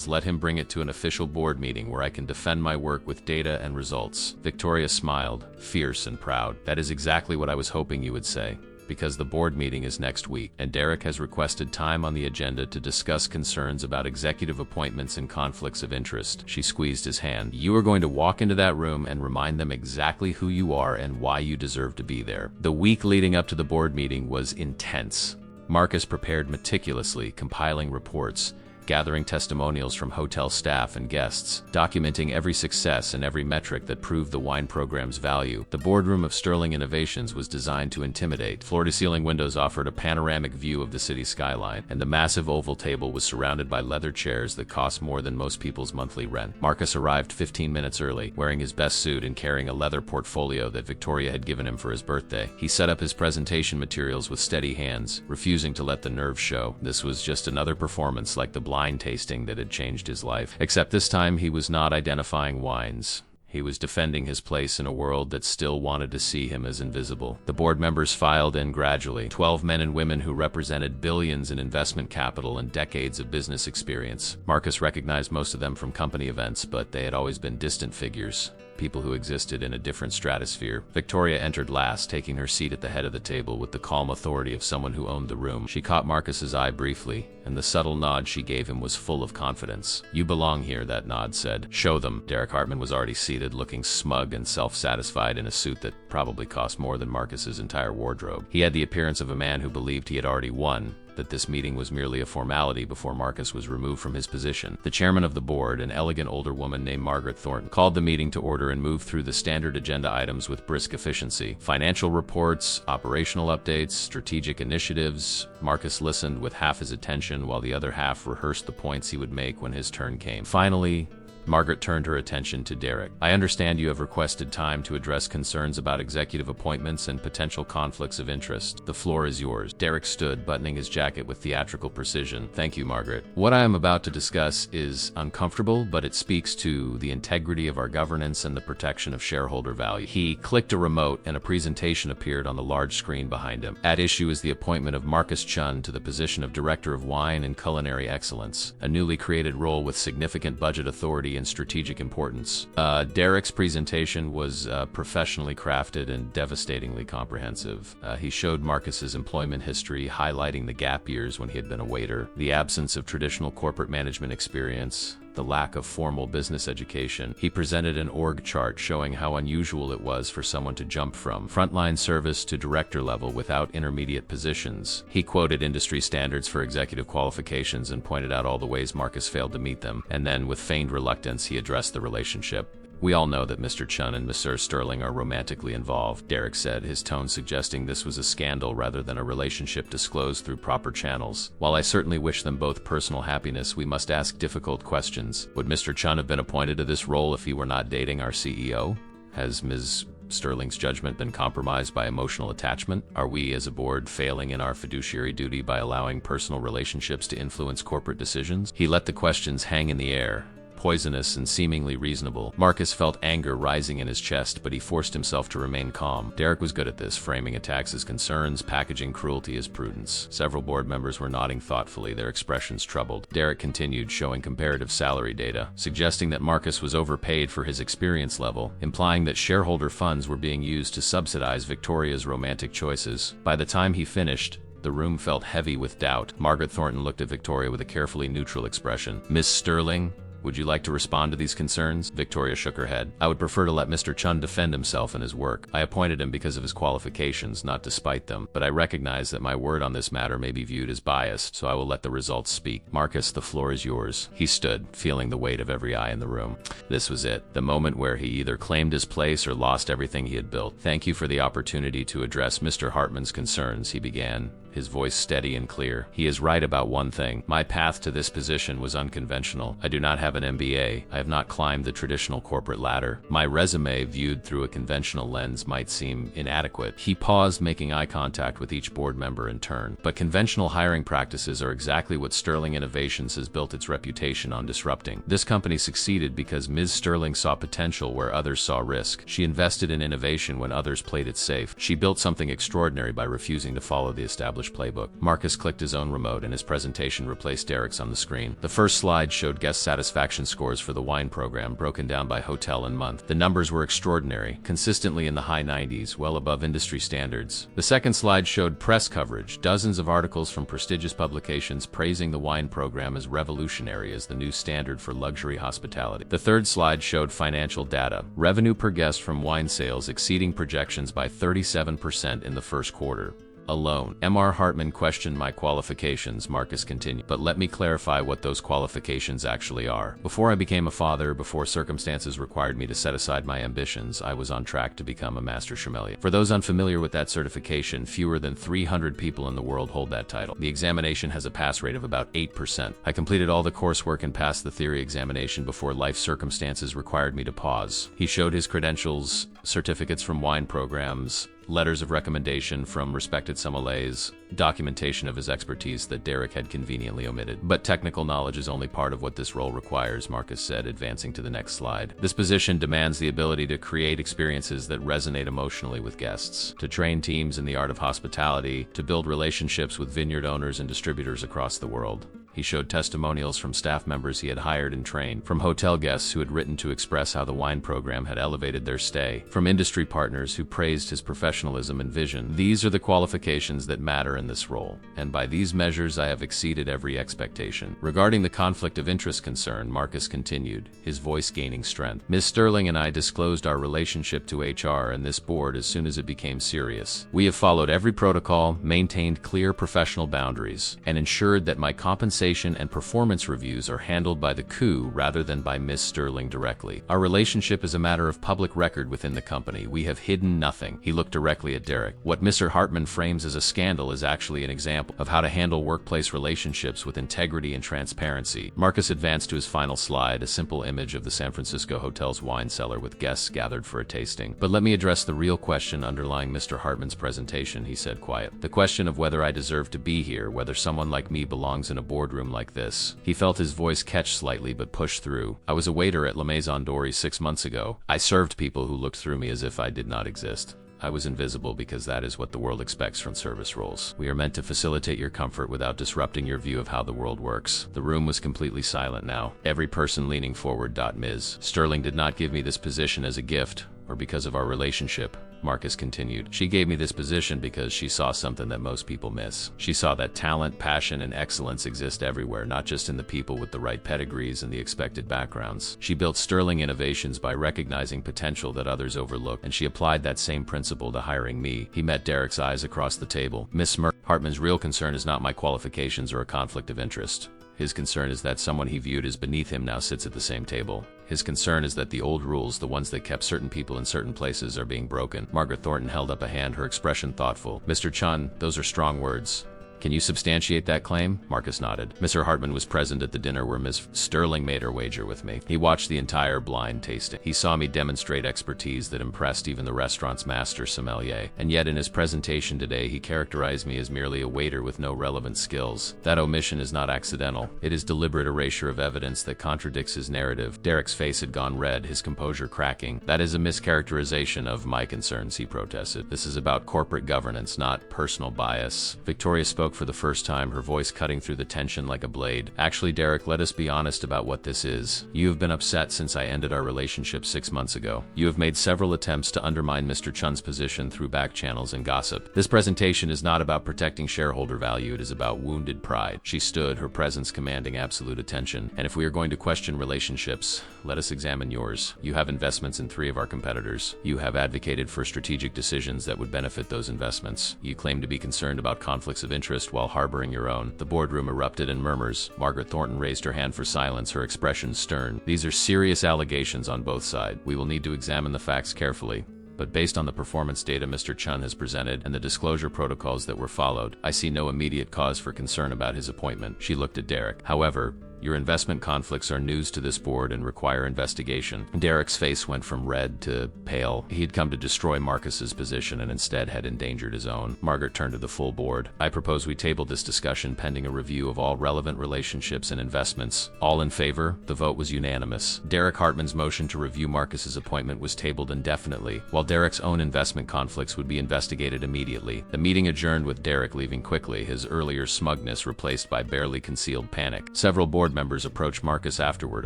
let him bring it to an official board meeting where I can defend my work with data and results. Victoria smiled, fierce and proud. That is exactly what I was hoping you would say, because the board meeting is next week, and Derek has requested time on the agenda to discuss concerns about executive appointments and conflicts of interest. She squeezed his hand. You are going to walk into that room and remind them exactly who you are and why you deserve to be there. The week leading up to the board meeting was intense. Marcus prepared meticulously, compiling reports, gathering testimonials from hotel staff and guests, documenting every success and every metric that proved the wine program's value. The boardroom of Sterling Innovations was designed to intimidate. Floor-to-ceiling windows offered a panoramic view of the city skyline, and the massive oval table was surrounded by leather chairs that cost more than most people's monthly rent. Marcus arrived 15 minutes early, wearing his best suit and carrying a leather portfolio that Victoria had given him for his birthday. He set up his presentation materials with steady hands, refusing to let the nerves show. This was just another performance like the blind tasting that had changed his life. Except this time he was not identifying wines. He was defending his place in a world that still wanted to see him as invisible. The board members filed in gradually, 12 men and women who represented billions in investment capital and decades of business experience. Marcus recognized most of them from company events, but they had always been distant figures, people who existed in a different stratosphere. Victoria entered last, taking her seat at the head of the table with the calm authority of someone who owned the room. She caught Marcus's eye briefly, and the subtle nod she gave him was full of confidence. You belong here, that nod said. Show them. Derek Hartman was already seated, looking smug and self-satisfied in a suit that probably cost more than Marcus's entire wardrobe. He had the appearance of a man who believed he had already won, that this meeting was merely a formality before Marcus was removed from his position. The chairman of the board, an elegant older woman named Margaret Thornton, called the meeting to order and moved through the standard agenda items with brisk efficiency. Financial reports, operational updates, strategic initiatives. Marcus listened with half his attention while the other half rehearsed the points he would make when his turn came. Finally, Margaret turned her attention to Derek. I understand you have requested time to address concerns about executive appointments and potential conflicts of interest. The floor is yours. Derek stood, buttoning his jacket with theatrical precision. Thank you, Margaret. What I am about to discuss is uncomfortable, but it speaks to the integrity of our governance and the protection of shareholder value. He clicked a remote and a presentation appeared on the large screen behind him. At issue is the appointment of Marcus Chun to the position of Director of Wine and Culinary Excellence, a newly created role with significant budget authority and strategic importance. Derek's presentation was professionally crafted and devastatingly comprehensive. He showed Marcus's employment history, highlighting the gap years when he had been a waiter, the absence of traditional corporate management experience, the lack of formal business education. He presented an org chart showing how unusual it was for someone to jump from frontline service to director level without intermediate positions. He quoted industry standards for executive qualifications and pointed out all the ways Marcus failed to meet them, and then, with feigned reluctance, he addressed the relationship. "We all know that Mr. Chun and Mr. Sterling are romantically involved," Derek said, his tone suggesting this was a scandal rather than a relationship disclosed through proper channels. "While I certainly wish them both personal happiness, we must ask difficult questions. Would Mr. Chun have been appointed to this role if he were not dating our CEO? Has Ms. Sterling's judgment been compromised by emotional attachment? Are we, as a board, failing in our fiduciary duty by allowing personal relationships to influence corporate decisions?" He let the questions hang in the air, poisonous and seemingly reasonable. Marcus felt anger rising in his chest, but he forced himself to remain calm. Derek was good at this, framing attacks as concerns, packaging cruelty as prudence. Several board members were nodding thoughtfully, their expressions troubled. Derek continued, showing comparative salary data, suggesting that Marcus was overpaid for his experience level, implying that shareholder funds were being used to subsidize Victoria's romantic choices. By the time he finished, the room felt heavy with doubt. Margaret Thornton looked at Victoria with a carefully neutral expression. "Miss Sterling, would you like to respond to these concerns?" Victoria shook her head. "I would prefer to let Mr. Chun defend himself and his work. I appointed him because of his qualifications, not despite them, but I recognize that my word on this matter may be viewed as biased, so I will let the results speak. Marcus, the floor is yours." He stood, feeling the weight of every eye in the room. This was it, the moment where he either claimed his place or lost everything he had built. "Thank you for the opportunity to address Mr. Hartman's concerns," he began, his voice steady and clear. "He is right about one thing. My path to this position was unconventional. I do not have an MBA. I have not climbed the traditional corporate ladder. My resume, viewed through a conventional lens, might seem inadequate." He paused, making eye contact with each board member in turn. "But conventional hiring practices are exactly what Sterling Innovations has built its reputation on disrupting. This company succeeded because Ms. Sterling saw potential where others saw risk. She invested in innovation when others played it safe. She built something extraordinary by refusing to follow the established playbook." Marcus clicked his own remote and his presentation replaced Derek's on the screen. The first slide showed guest satisfaction scores for the wine program, broken down by hotel and month. The numbers were extraordinary, consistently in the high 90s, well above industry standards. The second slide showed press coverage, dozens of articles from prestigious publications praising the wine program as revolutionary as the new standard for luxury hospitality. The third slide showed financial data, revenue per guest from wine sales exceeding projections by 37% in the first quarter alone. "Mr. Hartman questioned my qualifications," Marcus continued, "but let me clarify what those qualifications actually are. Before I became a father, before circumstances required me to set aside my ambitions, I was on track to become a master sommelier. For those unfamiliar with that certification, fewer than 300 people in the world hold that title. The examination has a pass rate of about 8%. I completed all the coursework and passed the theory examination before life circumstances required me to pause." He showed his credentials, certificates from wine programs, letters of recommendation from respected sommeliers, documentation of his expertise that Derek had conveniently omitted. "But technical knowledge is only part of what this role requires," Marcus said, advancing to the next slide. "This position demands the ability to create experiences that resonate emotionally with guests, to train teams in the art of hospitality, to build relationships with vineyard owners and distributors across the world." He showed testimonials from staff members he had hired and trained, from hotel guests who had written to express how the wine program had elevated their stay, from industry partners who praised his professionalism and vision. "These are the qualifications that matter in this role, and by these measures I have exceeded every expectation." Regarding the conflict of interest concern, Marcus continued, his voice gaining strength. "Ms. Sterling and I disclosed our relationship to HR and this board as soon as it became serious. We have followed every protocol, maintained clear professional boundaries, and ensured that my compensation and performance reviews are handled by the coup rather than by Ms. Sterling directly. Our relationship is a matter of public record within the company. We have hidden nothing." He looked directly at Derek. "What Mr. Hartman frames as a scandal is actually an example of how to handle workplace relationships with integrity and transparency." Marcus advanced to his final slide, a simple image of the San Francisco hotel's wine cellar with guests gathered for a tasting. "But let me address the real question underlying Mr. Hartman's presentation," he said quiet. "The question of whether I deserve to be here, whether someone like me belongs in a boardroom like this." He felt his voice catch slightly but push through. "I was a waiter at La Maison Dorée 6 months ago. I served people who looked through me as if I did not exist. I was invisible because that is what the world expects from service roles. We are meant to facilitate your comfort without disrupting your view of how the world works." The room was completely silent now, every person leaning forward. "Ms. Sterling did not give me this position as a gift or because of our relationship, Marcus continued. She gave me this position because she saw something that most people miss. She saw that talent, passion, and excellence exist everywhere, not just in the people with the right pedigrees and the expected backgrounds. She built sterling innovations by recognizing potential that others overlook, and she applied that same principle to hiring me. He met Derek's eyes across the table. Miss Hartman's real concern is not my qualifications or a conflict of interest. His concern is that someone he viewed as beneath him now sits at the same table. His concern is that the old rules, the ones that kept certain people in certain places, are being broken. Margaret Thornton held up a hand, her expression thoughtful. Mr. Chun, those are strong words. Can you substantiate that claim? Marcus nodded. Mr. Hartman was present at the dinner where Miss Sterling made her wager with me. He watched the entire blind tasting. He saw me demonstrate expertise that impressed even the restaurant's master sommelier. And yet in his presentation today, he characterized me as merely a waiter with no relevant skills. That omission is not accidental. It is deliberate erasure of evidence that contradicts his narrative. Derek's face had gone red, his composure cracking. That is a mischaracterization of my concerns, he protested. This is about corporate governance, not personal bias. Victoria spoke for the first time, her voice cutting through the tension like a blade. Actually, Derek, let us be honest about what this is. You have been upset since I ended our relationship 6 months ago. You have made several attempts to undermine Mr. Chun's position through back channels and gossip. This presentation is not about protecting shareholder value, it is about wounded pride. She stood, her presence commanding absolute attention. And if we are going to question relationships, let us examine yours. You have investments in 3 of our competitors. You have advocated for strategic decisions that would benefit those investments. You claim to be concerned about conflicts of interest while harboring your own. The boardroom erupted in murmurs. Margaret Thornton raised her hand for silence, her expression stern. These are serious allegations on both sides. We will need to examine the facts carefully. But based on the performance data Mr. Chun has presented and the disclosure protocols that were followed, I see no immediate cause for concern about his appointment. She looked at Derek. However, your investment conflicts are news to this board and require investigation. Derek's face went from red to pale. He had come to destroy Marcus's position and instead had endangered his own. Margaret turned to the full board. I propose we table this discussion pending a review of all relevant relationships and investments. All in favor? The vote was unanimous. Derek Hartman's motion to review Marcus's appointment was tabled indefinitely, while Derek's own investment conflicts would be investigated immediately. The meeting adjourned with Derek leaving quickly, his earlier smugness replaced by barely concealed panic. Several board members approached Marcus afterward,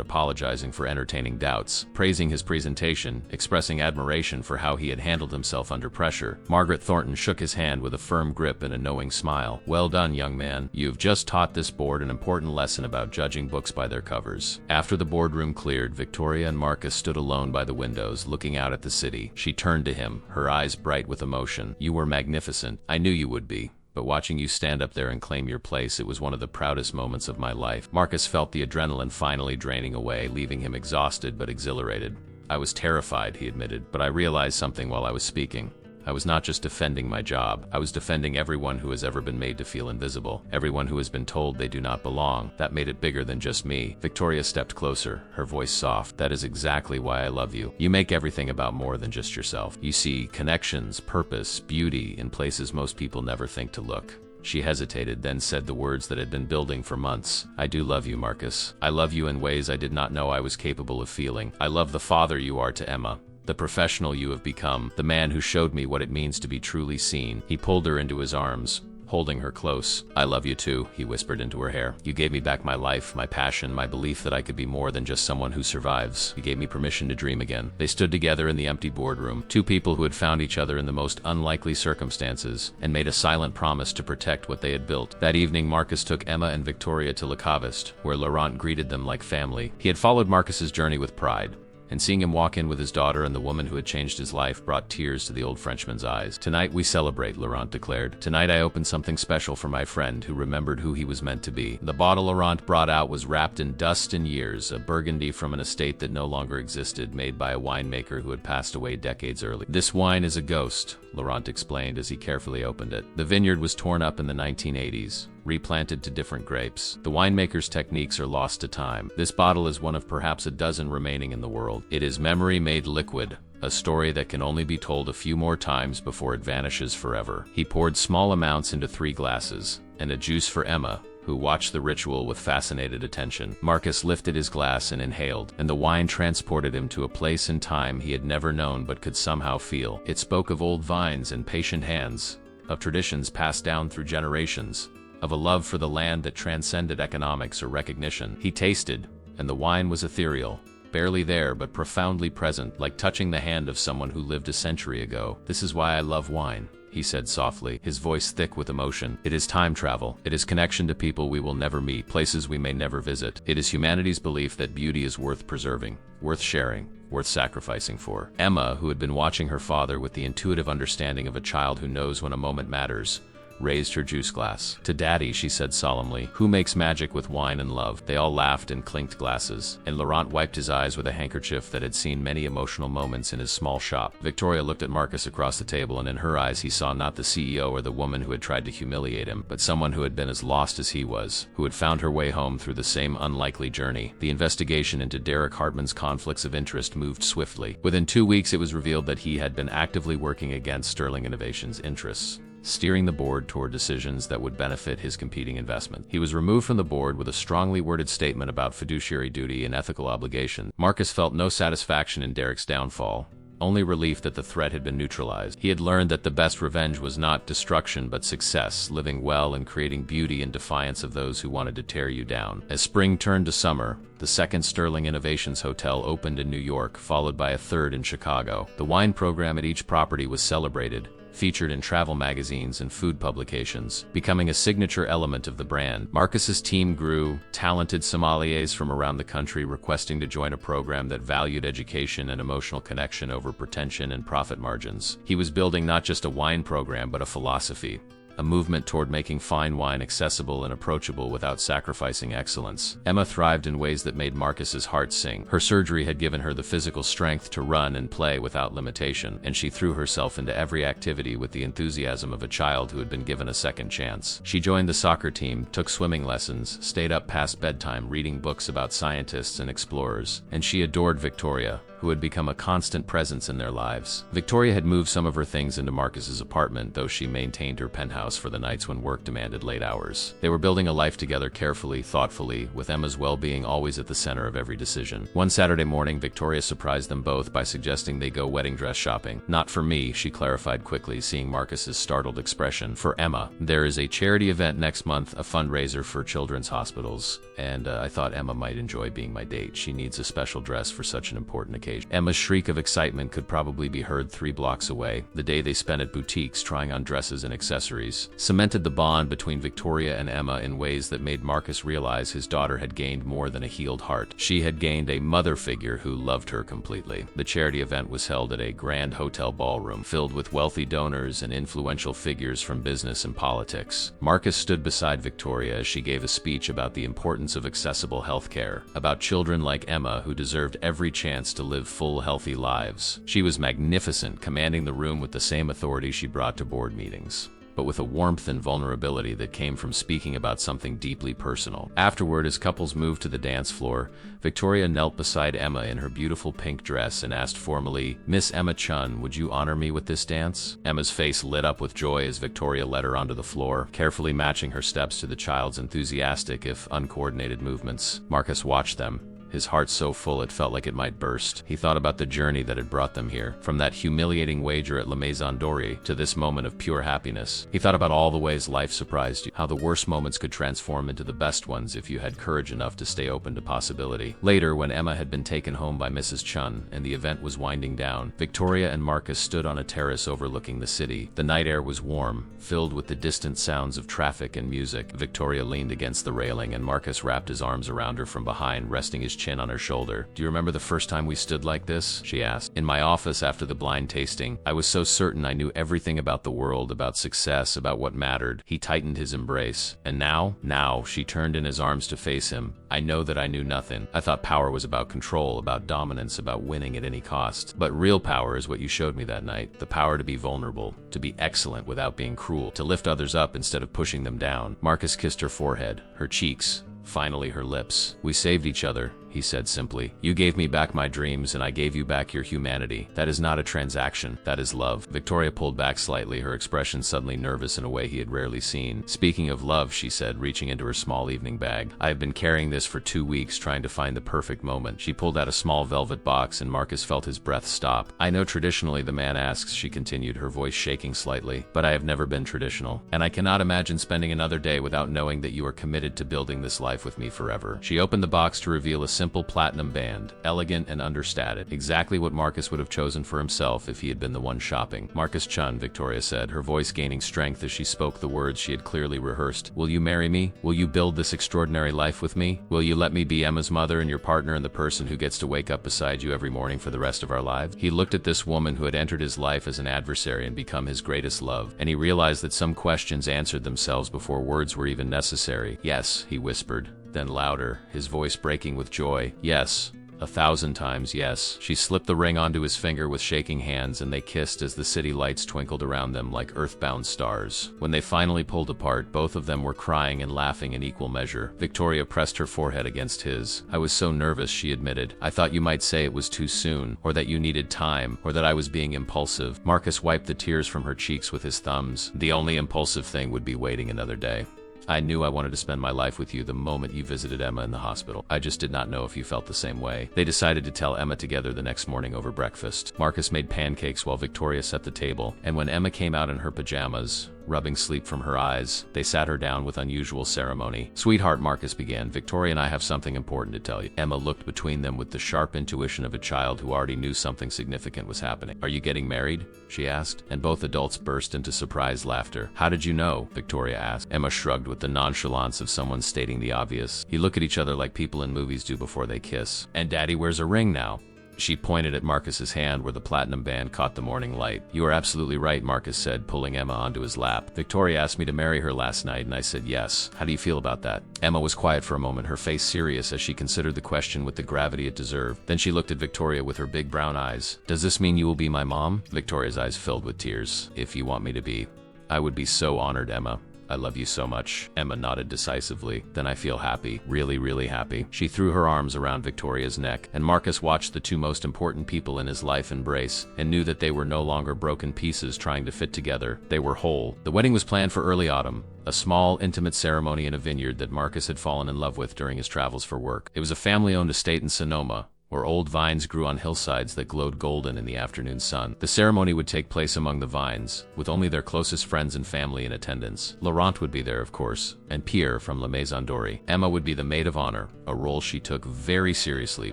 apologizing for entertaining doubts, praising his presentation, expressing admiration for how he had handled himself under pressure. Margaret Thornton shook his hand with a firm grip and a knowing smile. Well done, young man. You've just taught this board an important lesson about judging books by their covers. After the boardroom cleared, Victoria and Marcus stood alone by the windows, looking out at the city. She turned to him, her eyes bright with emotion. You were magnificent. I knew you would be. But watching you stand up there and claim your place, it was one of the proudest moments of my life. Marcus felt the adrenaline finally draining away, leaving him exhausted but exhilarated. I was terrified, he admitted, but I realized something while I was speaking. I was not just defending my job. I was defending everyone who has ever been made to feel invisible. Everyone who has been told they do not belong. That made it bigger than just me. Victoria stepped closer, her voice soft. That is exactly why I love you. You make everything about more than just yourself. You see connections, purpose, beauty in places most people never think to look. She hesitated, then said the words that had been building for months. I do love you, Marcus. I love you in ways I did not know I was capable of feeling. I love the father you are to Emma. The professional you have become, the man who showed me what it means to be truly seen. He pulled her into his arms, holding her close. I love you too, he whispered into her hair. You gave me back my life, my passion, my belief that I could be more than just someone who survives. You gave me permission to dream again. They stood together in the empty boardroom, 2 people who had found each other in the most unlikely circumstances and made a silent promise to protect what they had built. That evening, Marcus took Emma and Victoria to Le Caviste, where Laurent greeted them like family. He had followed Marcus's journey with pride, and seeing him walk in with his daughter and the woman who had changed his life brought tears to the old Frenchman's eyes. Tonight we celebrate, Laurent declared. Tonight I opened something special for my friend who remembered who he was meant to be. The bottle Laurent brought out was wrapped in dust and years, a Burgundy from an estate that no longer existed, made by a winemaker who had passed away decades early. This wine is a ghost, Laurent explained as he carefully opened it. The vineyard was torn up in the 1980s. Replanted to different grapes. The winemaker's techniques are lost to time. This bottle is one of perhaps a dozen remaining in the world. It is memory made liquid, a story that can only be told a few more times before it vanishes forever. He poured small amounts into 3 glasses, and a juice for Emma, who watched the ritual with fascinated attention. Marcus lifted his glass and inhaled, and the wine transported him to a place in time he had never known but could somehow feel. It spoke of old vines and patient hands, of traditions passed down through generations, of a love for the land that transcended economics or recognition. He tasted, and the wine was ethereal, barely there but profoundly present, like touching the hand of someone who lived a century ago. "This is why I love wine," he said softly, his voice thick with emotion. "It is time travel. It is connection to people we will never meet, places we may never visit. It is humanity's belief that beauty is worth preserving, worth sharing, worth sacrificing for." Emma, who had been watching her father with the intuitive understanding of a child who knows when a moment matters, raised her juice glass. "To Daddy," she said solemnly, "who makes magic with wine and love." They all laughed and clinked glasses, and Laurent wiped his eyes with a handkerchief that had seen many emotional moments in his small shop. Victoria looked at Marcus across the table, and in her eyes he saw not the CEO or the woman who had tried to humiliate him, but someone who had been as lost as he was, who had found her way home through the same unlikely journey. The investigation into Derek Hartman's conflicts of interest moved swiftly. Within 2 weeks it was revealed that he had been actively working against Sterling Innovations' interests, steering the board toward decisions that would benefit his competing investment. He was removed from the board with a strongly worded statement about fiduciary duty and ethical obligation. Marcus felt no satisfaction in Derek's downfall, only relief that the threat had been neutralized. He had learned that the best revenge was not destruction but success, living well and creating beauty in defiance of those who wanted to tear you down. As spring turned to summer, the second Sterling Innovations hotel opened in New York, followed by a third in Chicago. The wine program at each property was celebrated, featured in travel magazines and food publications, becoming a signature element of the brand. Marcus's team grew, talented sommeliers from around the country requesting to join a program that valued education and emotional connection over pretension and profit margins. He was building not just a wine program but a philosophy, a movement toward making fine wine accessible and approachable without sacrificing excellence. Emma thrived in ways that made Marcus's heart sing. Her surgery had given her the physical strength to run and play without limitation, and she threw herself into every activity with the enthusiasm of a child who had been given a second chance. She joined the soccer team, took swimming lessons, stayed up past bedtime reading books about scientists and explorers, and she adored Victoria, who had become a constant presence in their lives. Victoria had moved some of her things into Marcus's apartment, though she maintained her penthouse for the nights when work demanded late hours. They were building a life together carefully, thoughtfully, with Emma's well-being always at the center of every decision. One Saturday morning, Victoria surprised them both by suggesting they go wedding dress shopping. "Not for me," she clarified quickly, seeing Marcus's startled expression. "For Emma. There is a charity event next month, a fundraiser for children's hospitals, and I thought Emma might enjoy being my date. She needs a special dress for such an important occasion." Emma's shriek of excitement could probably be heard 3 blocks away. The day they spent at boutiques trying on dresses and accessories cemented the bond between Victoria and Emma in ways that made Marcus realize his daughter had gained more than a healed heart. She had gained a mother figure who loved her completely. The charity event was held at a grand hotel ballroom filled with wealthy donors and influential figures from business and politics. Marcus stood beside Victoria as she gave a speech about the importance of accessible health care, about children like Emma who deserved every chance to live full, healthy lives. She was magnificent, commanding the room with the same authority she brought to board meetings, but with a warmth and vulnerability that came from speaking about something deeply personal. Afterward, as couples moved to the dance floor, Victoria knelt beside Emma in her beautiful pink dress and asked formally, "Miss Emma Chun, would you honor me with this dance?" Emma's face lit up with joy as Victoria led her onto the floor, carefully matching her steps to the child's enthusiastic, if uncoordinated movements. Marcus watched them, his heart so full it felt like it might burst. He thought about the journey that had brought them here, from that humiliating wager at La Maison Dorée to this moment of pure happiness. He thought about all the ways life surprised you, how the worst moments could transform into the best ones if you had courage enough to stay open to possibility. Later, when Emma had been taken home by Mrs. Chun and the event was winding down, Victoria and Marcus stood on a terrace overlooking the city. The night air was warm, filled with the distant sounds of traffic and music. Victoria leaned against the railing and Marcus wrapped his arms around her from behind, resting his chin on her shoulder. "Do you remember the first time we stood like this?" she asked. "In my office after the blind tasting. I was so certain I knew everything about the world, about success, about what mattered." He tightened his embrace. "And now?" "Now," she turned in his arms to face him. "I know that I knew nothing. I thought power was about control, about dominance, about winning at any cost. But real power is what you showed me that night. The power to be vulnerable, to be excellent without being cruel, to lift others up instead of pushing them down." Marcus kissed her forehead, her cheeks, finally her lips. "We saved each other," he said simply. "You gave me back my dreams and I gave you back your humanity. That is not a transaction, that is love." Victoria pulled back slightly, her expression suddenly nervous in a way he had rarely seen. "Speaking of love," she said, reaching into her small evening bag, "I have been carrying this for 2 weeks, trying to find the perfect moment." She pulled out a small velvet box and Marcus felt his breath stop. "I know traditionally the man asks," she continued, her voice shaking slightly, "but I have never been traditional. And I cannot imagine spending another day without knowing that you are committed to building this life life with me forever. She opened the box to reveal a simple platinum band, elegant and understated, exactly what Marcus would have chosen for himself if he had been the one shopping. Marcus Chun, Victoria said, her voice gaining strength as she spoke the words she had clearly rehearsed. Will you marry me? Will you build this extraordinary life with me? Will you let me be Emma's mother and your partner and the person who gets to wake up beside you every morning for the rest of our lives? He looked at this woman who had entered his life as an adversary and become his greatest love, and he realized that some questions answered themselves before words were even necessary. Yes, he whispered, then louder, his voice breaking with joy. Yes. 1,000 times yes. She slipped the ring onto his finger with shaking hands, and they kissed as the city lights twinkled around them like earthbound stars. When they finally pulled apart, both of them were crying and laughing in equal measure. Victoria pressed her forehead against his. I was so nervous, she admitted. I thought you might say it was too soon, or that you needed time, or that I was being impulsive. Marcus wiped the tears from her cheeks with his thumbs. The only impulsive thing would be waiting another day. I knew I wanted to spend my life with you the moment you visited Emma in the hospital. I just did not know if you felt the same way. They decided to tell Emma together the next morning over breakfast. Marcus made pancakes while Victoria set the table, and when Emma came out in her pajamas, rubbing sleep from her eyes, they sat her down with unusual ceremony. Sweetheart, Marcus began, Victoria and I have something important to tell you. Emma looked between them with the sharp intuition of a child who already knew something significant was happening. Are you getting married? She asked, and both adults burst into surprised laughter. How did you know? Victoria asked. Emma shrugged with the nonchalance of someone stating the obvious. You look at each other like people in movies do before they kiss. And Daddy wears a ring now. She pointed at Marcus's hand where the platinum band caught the morning light. You are absolutely right, Marcus said, pulling Emma onto his lap. Victoria asked me to marry her last night, and I said yes. How do you feel about that? Emma was quiet for a moment, her face serious as she considered the question with the gravity it deserved. Then she looked at Victoria with her big brown eyes. Does this mean you will be my mom? Victoria's eyes filled with tears. If you want me to be. I would be so honored, Emma. I love you so much. Emma nodded decisively. Then I feel happy. Really, really happy. She threw her arms around Victoria's neck, and Marcus watched the two most important people in his life embrace, and knew that they were no longer broken pieces trying to fit together. They were whole. The wedding was planned for early autumn, a small, intimate ceremony in a vineyard that Marcus had fallen in love with during his travels for work. It was a family-owned estate in Sonoma, where old vines grew on hillsides that glowed golden in the afternoon sun. The ceremony would take place among the vines, with only their closest friends and family in attendance. Laurent would be there, of course, and Pierre from La Maison Dorée. Emma would be the maid of honor, a role she took very seriously,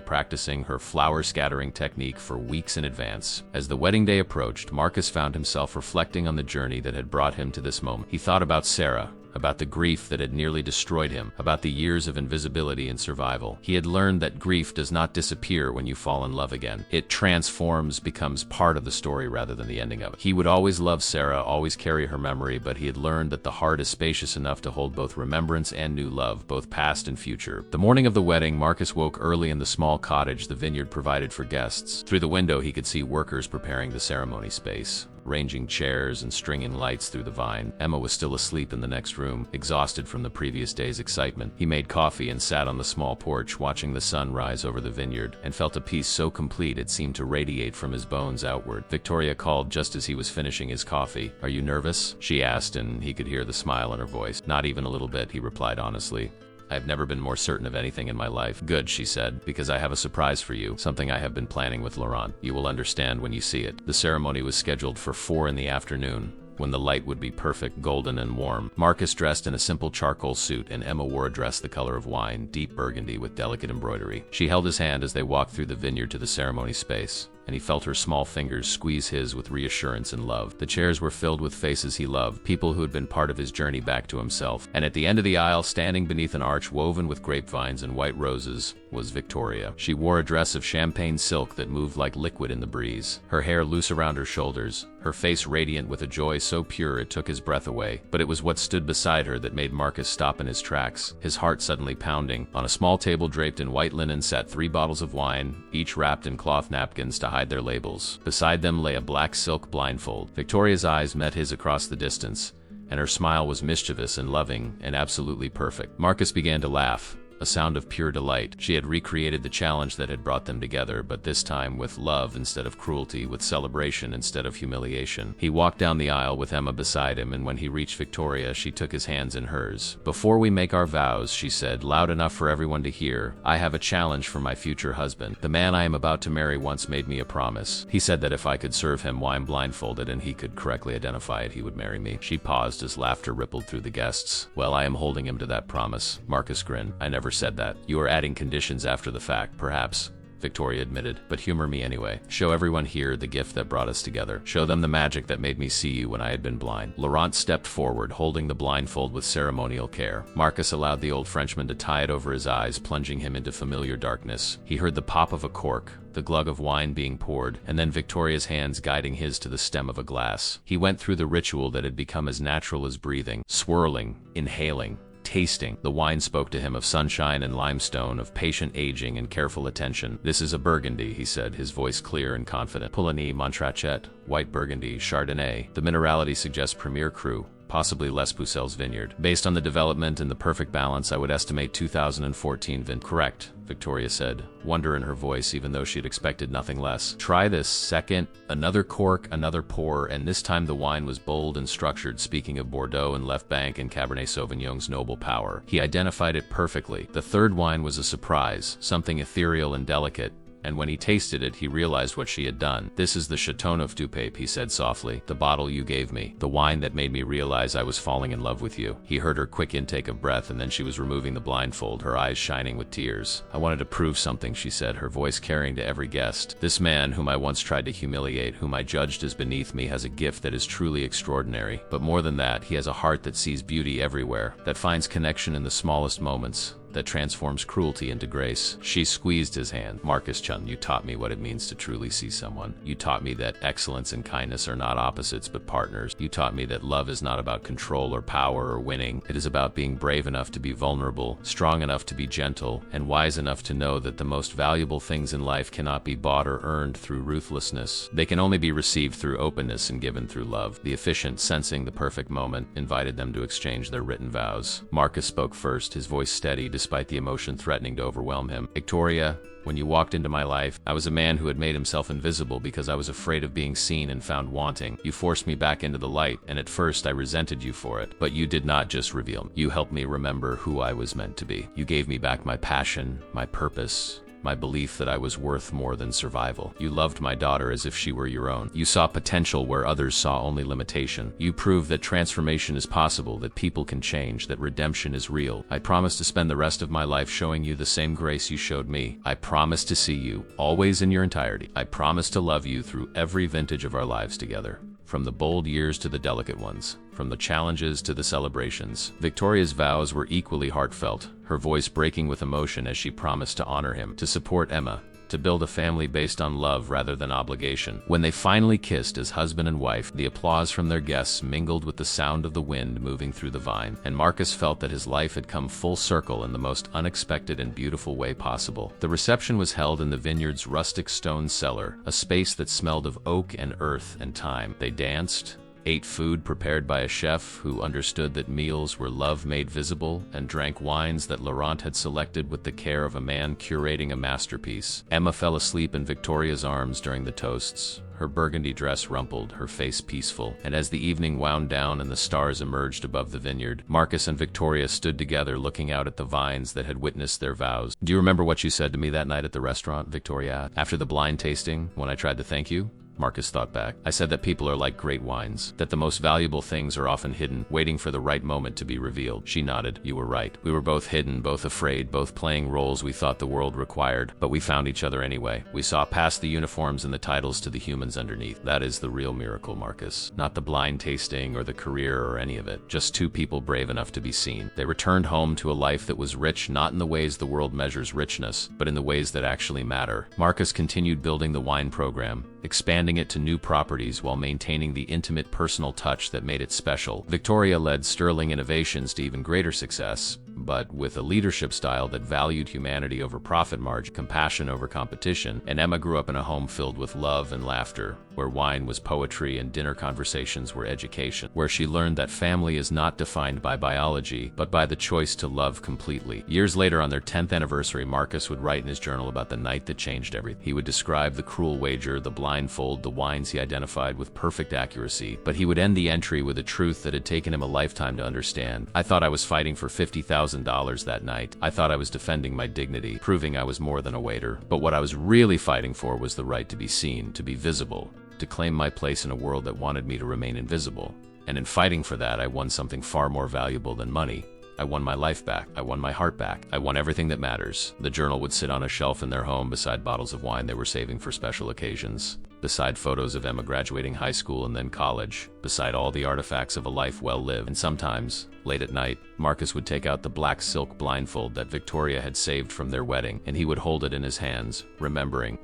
practicing her flower-scattering technique for weeks in advance. As the wedding day approached, Marcus found himself reflecting on the journey that had brought him to this moment. He thought about Sarah, about the grief that had nearly destroyed him, about the years of invisibility and survival. He had learned that grief does not disappear when you fall in love again. It transforms, becomes part of the story rather than the ending of it. He would always love Sarah, always carry her memory, but he had learned that the heart is spacious enough to hold both remembrance and new love, both past and future. The morning of the wedding, Marcus woke early in the small cottage the vineyard provided for guests. Through the window, he could see workers preparing the ceremony space, ranging chairs and stringing lights through the vine. Emma was still asleep in the next room, exhausted from the previous day's excitement. He made coffee and sat on the small porch, watching the sun rise over the vineyard, and felt a peace so complete it seemed to radiate from his bones outward. Victoria called just as he was finishing his coffee. Are you nervous? She asked, and he could hear the smile in her voice. Not even a little bit, he replied honestly. I've never been more certain of anything in my life. Good, she said, because I have a surprise for you, something I have been planning with Laurent. You will understand when you see it. The ceremony was scheduled for 4 in the afternoon, when the light would be perfect, golden and warm. Marcus dressed in a simple charcoal suit, and Emma wore a dress the color of wine, deep burgundy with delicate embroidery. She held his hand as they walked through the vineyard to the ceremony space, and he felt her small fingers squeeze his with reassurance and love. The chairs were filled with faces he loved, people who had been part of his journey back to himself. And at the end of the aisle, standing beneath an arch woven with grapevines and white roses, was Victoria. She wore a dress of champagne silk that moved like liquid in the breeze, her hair loose around her shoulders, her face radiant with a joy so pure it took his breath away. But it was what stood beside her that made Marcus stop in his tracks, his heart suddenly pounding. On a small table draped in white linen sat 3 bottles of wine, each wrapped in cloth napkins to hide their labels. Beside them lay a black silk blindfold. Victoria's eyes met his across the distance, and her smile was mischievous and loving and absolutely perfect. Marcus began to laugh, a sound of pure delight. She had recreated the challenge that had brought them together, but this time with love instead of cruelty, with celebration instead of humiliation. He walked down the aisle with Emma beside him, and when he reached Victoria, she took his hands in hers. "Before we make our vows," she said, loud enough for everyone to hear, "I have a challenge for my future husband. The man I am about to marry once made me a promise. He said that if I could serve him while I'm blindfolded and he could correctly identify it, he would marry me." She paused as laughter rippled through the guests. "Well, I am holding him to that promise." Marcus grinned. "I never said that. You are adding conditions after the fact, perhaps," Victoria admitted, "but humor me anyway. Show everyone here the gift that brought us together. Show them the magic that made me see you when I had been blind." Laurent stepped forward, holding the blindfold with ceremonial care. Marcus allowed the old Frenchman to tie it over his eyes, plunging him into familiar darkness. He heard the pop of a cork, the glug of wine being poured, and then Victoria's hands guiding his to the stem of a glass. He went through the ritual that had become as natural as breathing, swirling, inhaling, tasting. The wine spoke to him of sunshine and limestone, of patient aging and careful attention. "This is a Burgundy," he said, his voice clear and confident. "Pouligny, Montrachet, white Burgundy, Chardonnay. The minerality suggests Premier Cru, possibly Les Pucelles vineyard. Based on the development and the perfect balance, I would estimate 2014 vintage." "Correct," Victoria said, wonder in her voice even though she had expected nothing less. "Try this." Second, another cork, another pour, and this time the wine was bold and structured, speaking of Bordeaux and Left Bank and Cabernet Sauvignon's noble power. He identified it perfectly. The third wine was a surprise, something ethereal and delicate, and when he tasted it, he realized what she had done. "This is the Chateauneuf du Pape," he said softly. "The bottle you gave me. The wine that made me realize I was falling in love with you." He heard her quick intake of breath, and then she was removing the blindfold, her eyes shining with tears. "I wanted to prove something," she said, her voice carrying to every guest. "This man, whom I once tried to humiliate, whom I judged as beneath me, has a gift that is truly extraordinary. But more than that, he has a heart that sees beauty everywhere, that finds connection in the smallest moments, that transforms cruelty into grace." She squeezed his hand. "Marcus Chun, you taught me what it means to truly see someone. You taught me that excellence and kindness are not opposites but partners. You taught me that love is not about control or power or winning. It is about being brave enough to be vulnerable, strong enough to be gentle, and wise enough to know that the most valuable things in life cannot be bought or earned through ruthlessness. They can only be received through openness and given through love." The officiant, sensing the perfect moment, invited them to exchange their written vows. Marcus spoke first, his voice steady despite the emotion threatening to overwhelm him. "Victoria, when you walked into my life, I was a man who had made himself invisible because I was afraid of being seen and found wanting. You forced me back into the light, and at first I resented you for it. But you did not just reveal me. You helped me remember who I was meant to be. You gave me back my passion, my purpose, my belief that I was worth more than survival. You loved my daughter as if she were your own. You saw potential where others saw only limitation. You proved that transformation is possible, that people can change, that redemption is real. I promise to spend the rest of my life showing you the same grace you showed me. I promise to see you, always in your entirety. I promise to love you through every vintage of our lives together. From the bold years to the delicate ones, from the challenges to the celebrations." Victoria's vows were equally heartfelt, her voice breaking with emotion as she promised to honor him, to support Emma, to build a family based on love rather than obligation. When they finally kissed as husband and wife, the applause from their guests mingled with the sound of the wind moving through the vine, and Marcus felt that his life had come full circle in the most unexpected and beautiful way possible. The reception was held in the vineyard's rustic stone cellar, a space that smelled of oak and earth and time. They danced, ate food prepared by a chef who understood that meals were love made visible, and drank wines that Laurent had selected with the care of a man curating a masterpiece. Emma fell asleep in Victoria's arms during the toasts, her burgundy dress rumpled, her face peaceful, and as the evening wound down and the stars emerged above the vineyard, Marcus and Victoria stood together looking out at the vines that had witnessed their vows. "Do you remember what you said to me that night at the restaurant?" Victoria asked. "After the blind tasting, when I tried to thank you?" Marcus thought back. "I said that people are like great wines, that the most valuable things are often hidden, waiting for the right moment to be revealed." She nodded. "You were right. We were both hidden, both afraid, both playing roles we thought the world required, but we found each other anyway. We saw past the uniforms and the titles to the humans underneath. That is the real miracle, Marcus. Not the blind tasting or the career or any of it. Just two people brave enough to be seen. They returned home to a life that was rich not in the ways the world measures richness, but in the ways that actually matter." Marcus continued building the wine program, expanding it to new properties while maintaining the intimate personal touch that made it special. Victoria led Sterling Innovations to even greater success, but with a leadership style that valued humanity over profit margin, compassion over competition. And Emma grew up in a home filled with love and laughter, where wine was poetry and dinner conversations were education, where she learned that family is not defined by biology, but by the choice to love completely. Years later, on their 10th anniversary, Marcus would write in his journal about the night that changed everything. He would describe the cruel wager, the blindfold, the wines he identified with perfect accuracy, but he would end the entry with a truth that had taken him a lifetime to understand. I thought I was fighting for $50,000 that night. I thought I was defending my dignity, proving I was more than a waiter. But what I was really fighting for was the right to be seen, to be visible, to claim my place in a world that wanted me to remain invisible. And in fighting for that, I won something far more valuable than money. I won my life back. I won my heart back. I won everything that matters. The journal would sit on a shelf in their home beside bottles of wine they were saving for special occasions, beside photos of Emma graduating high school and then college, beside all the artifacts of a life well lived. And sometimes, late at night, Marcus would take out the black silk blindfold that Victoria had saved from their wedding, and he would hold it in his hands, remembering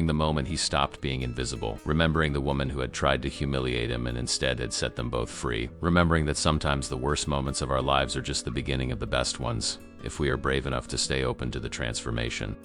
the moment he stopped being invisible, remembering the woman who had tried to humiliate him and instead had set them both free, remembering that sometimes the worst moments of our lives are just the beginning of the best ones, if we are brave enough to stay open to the transformation.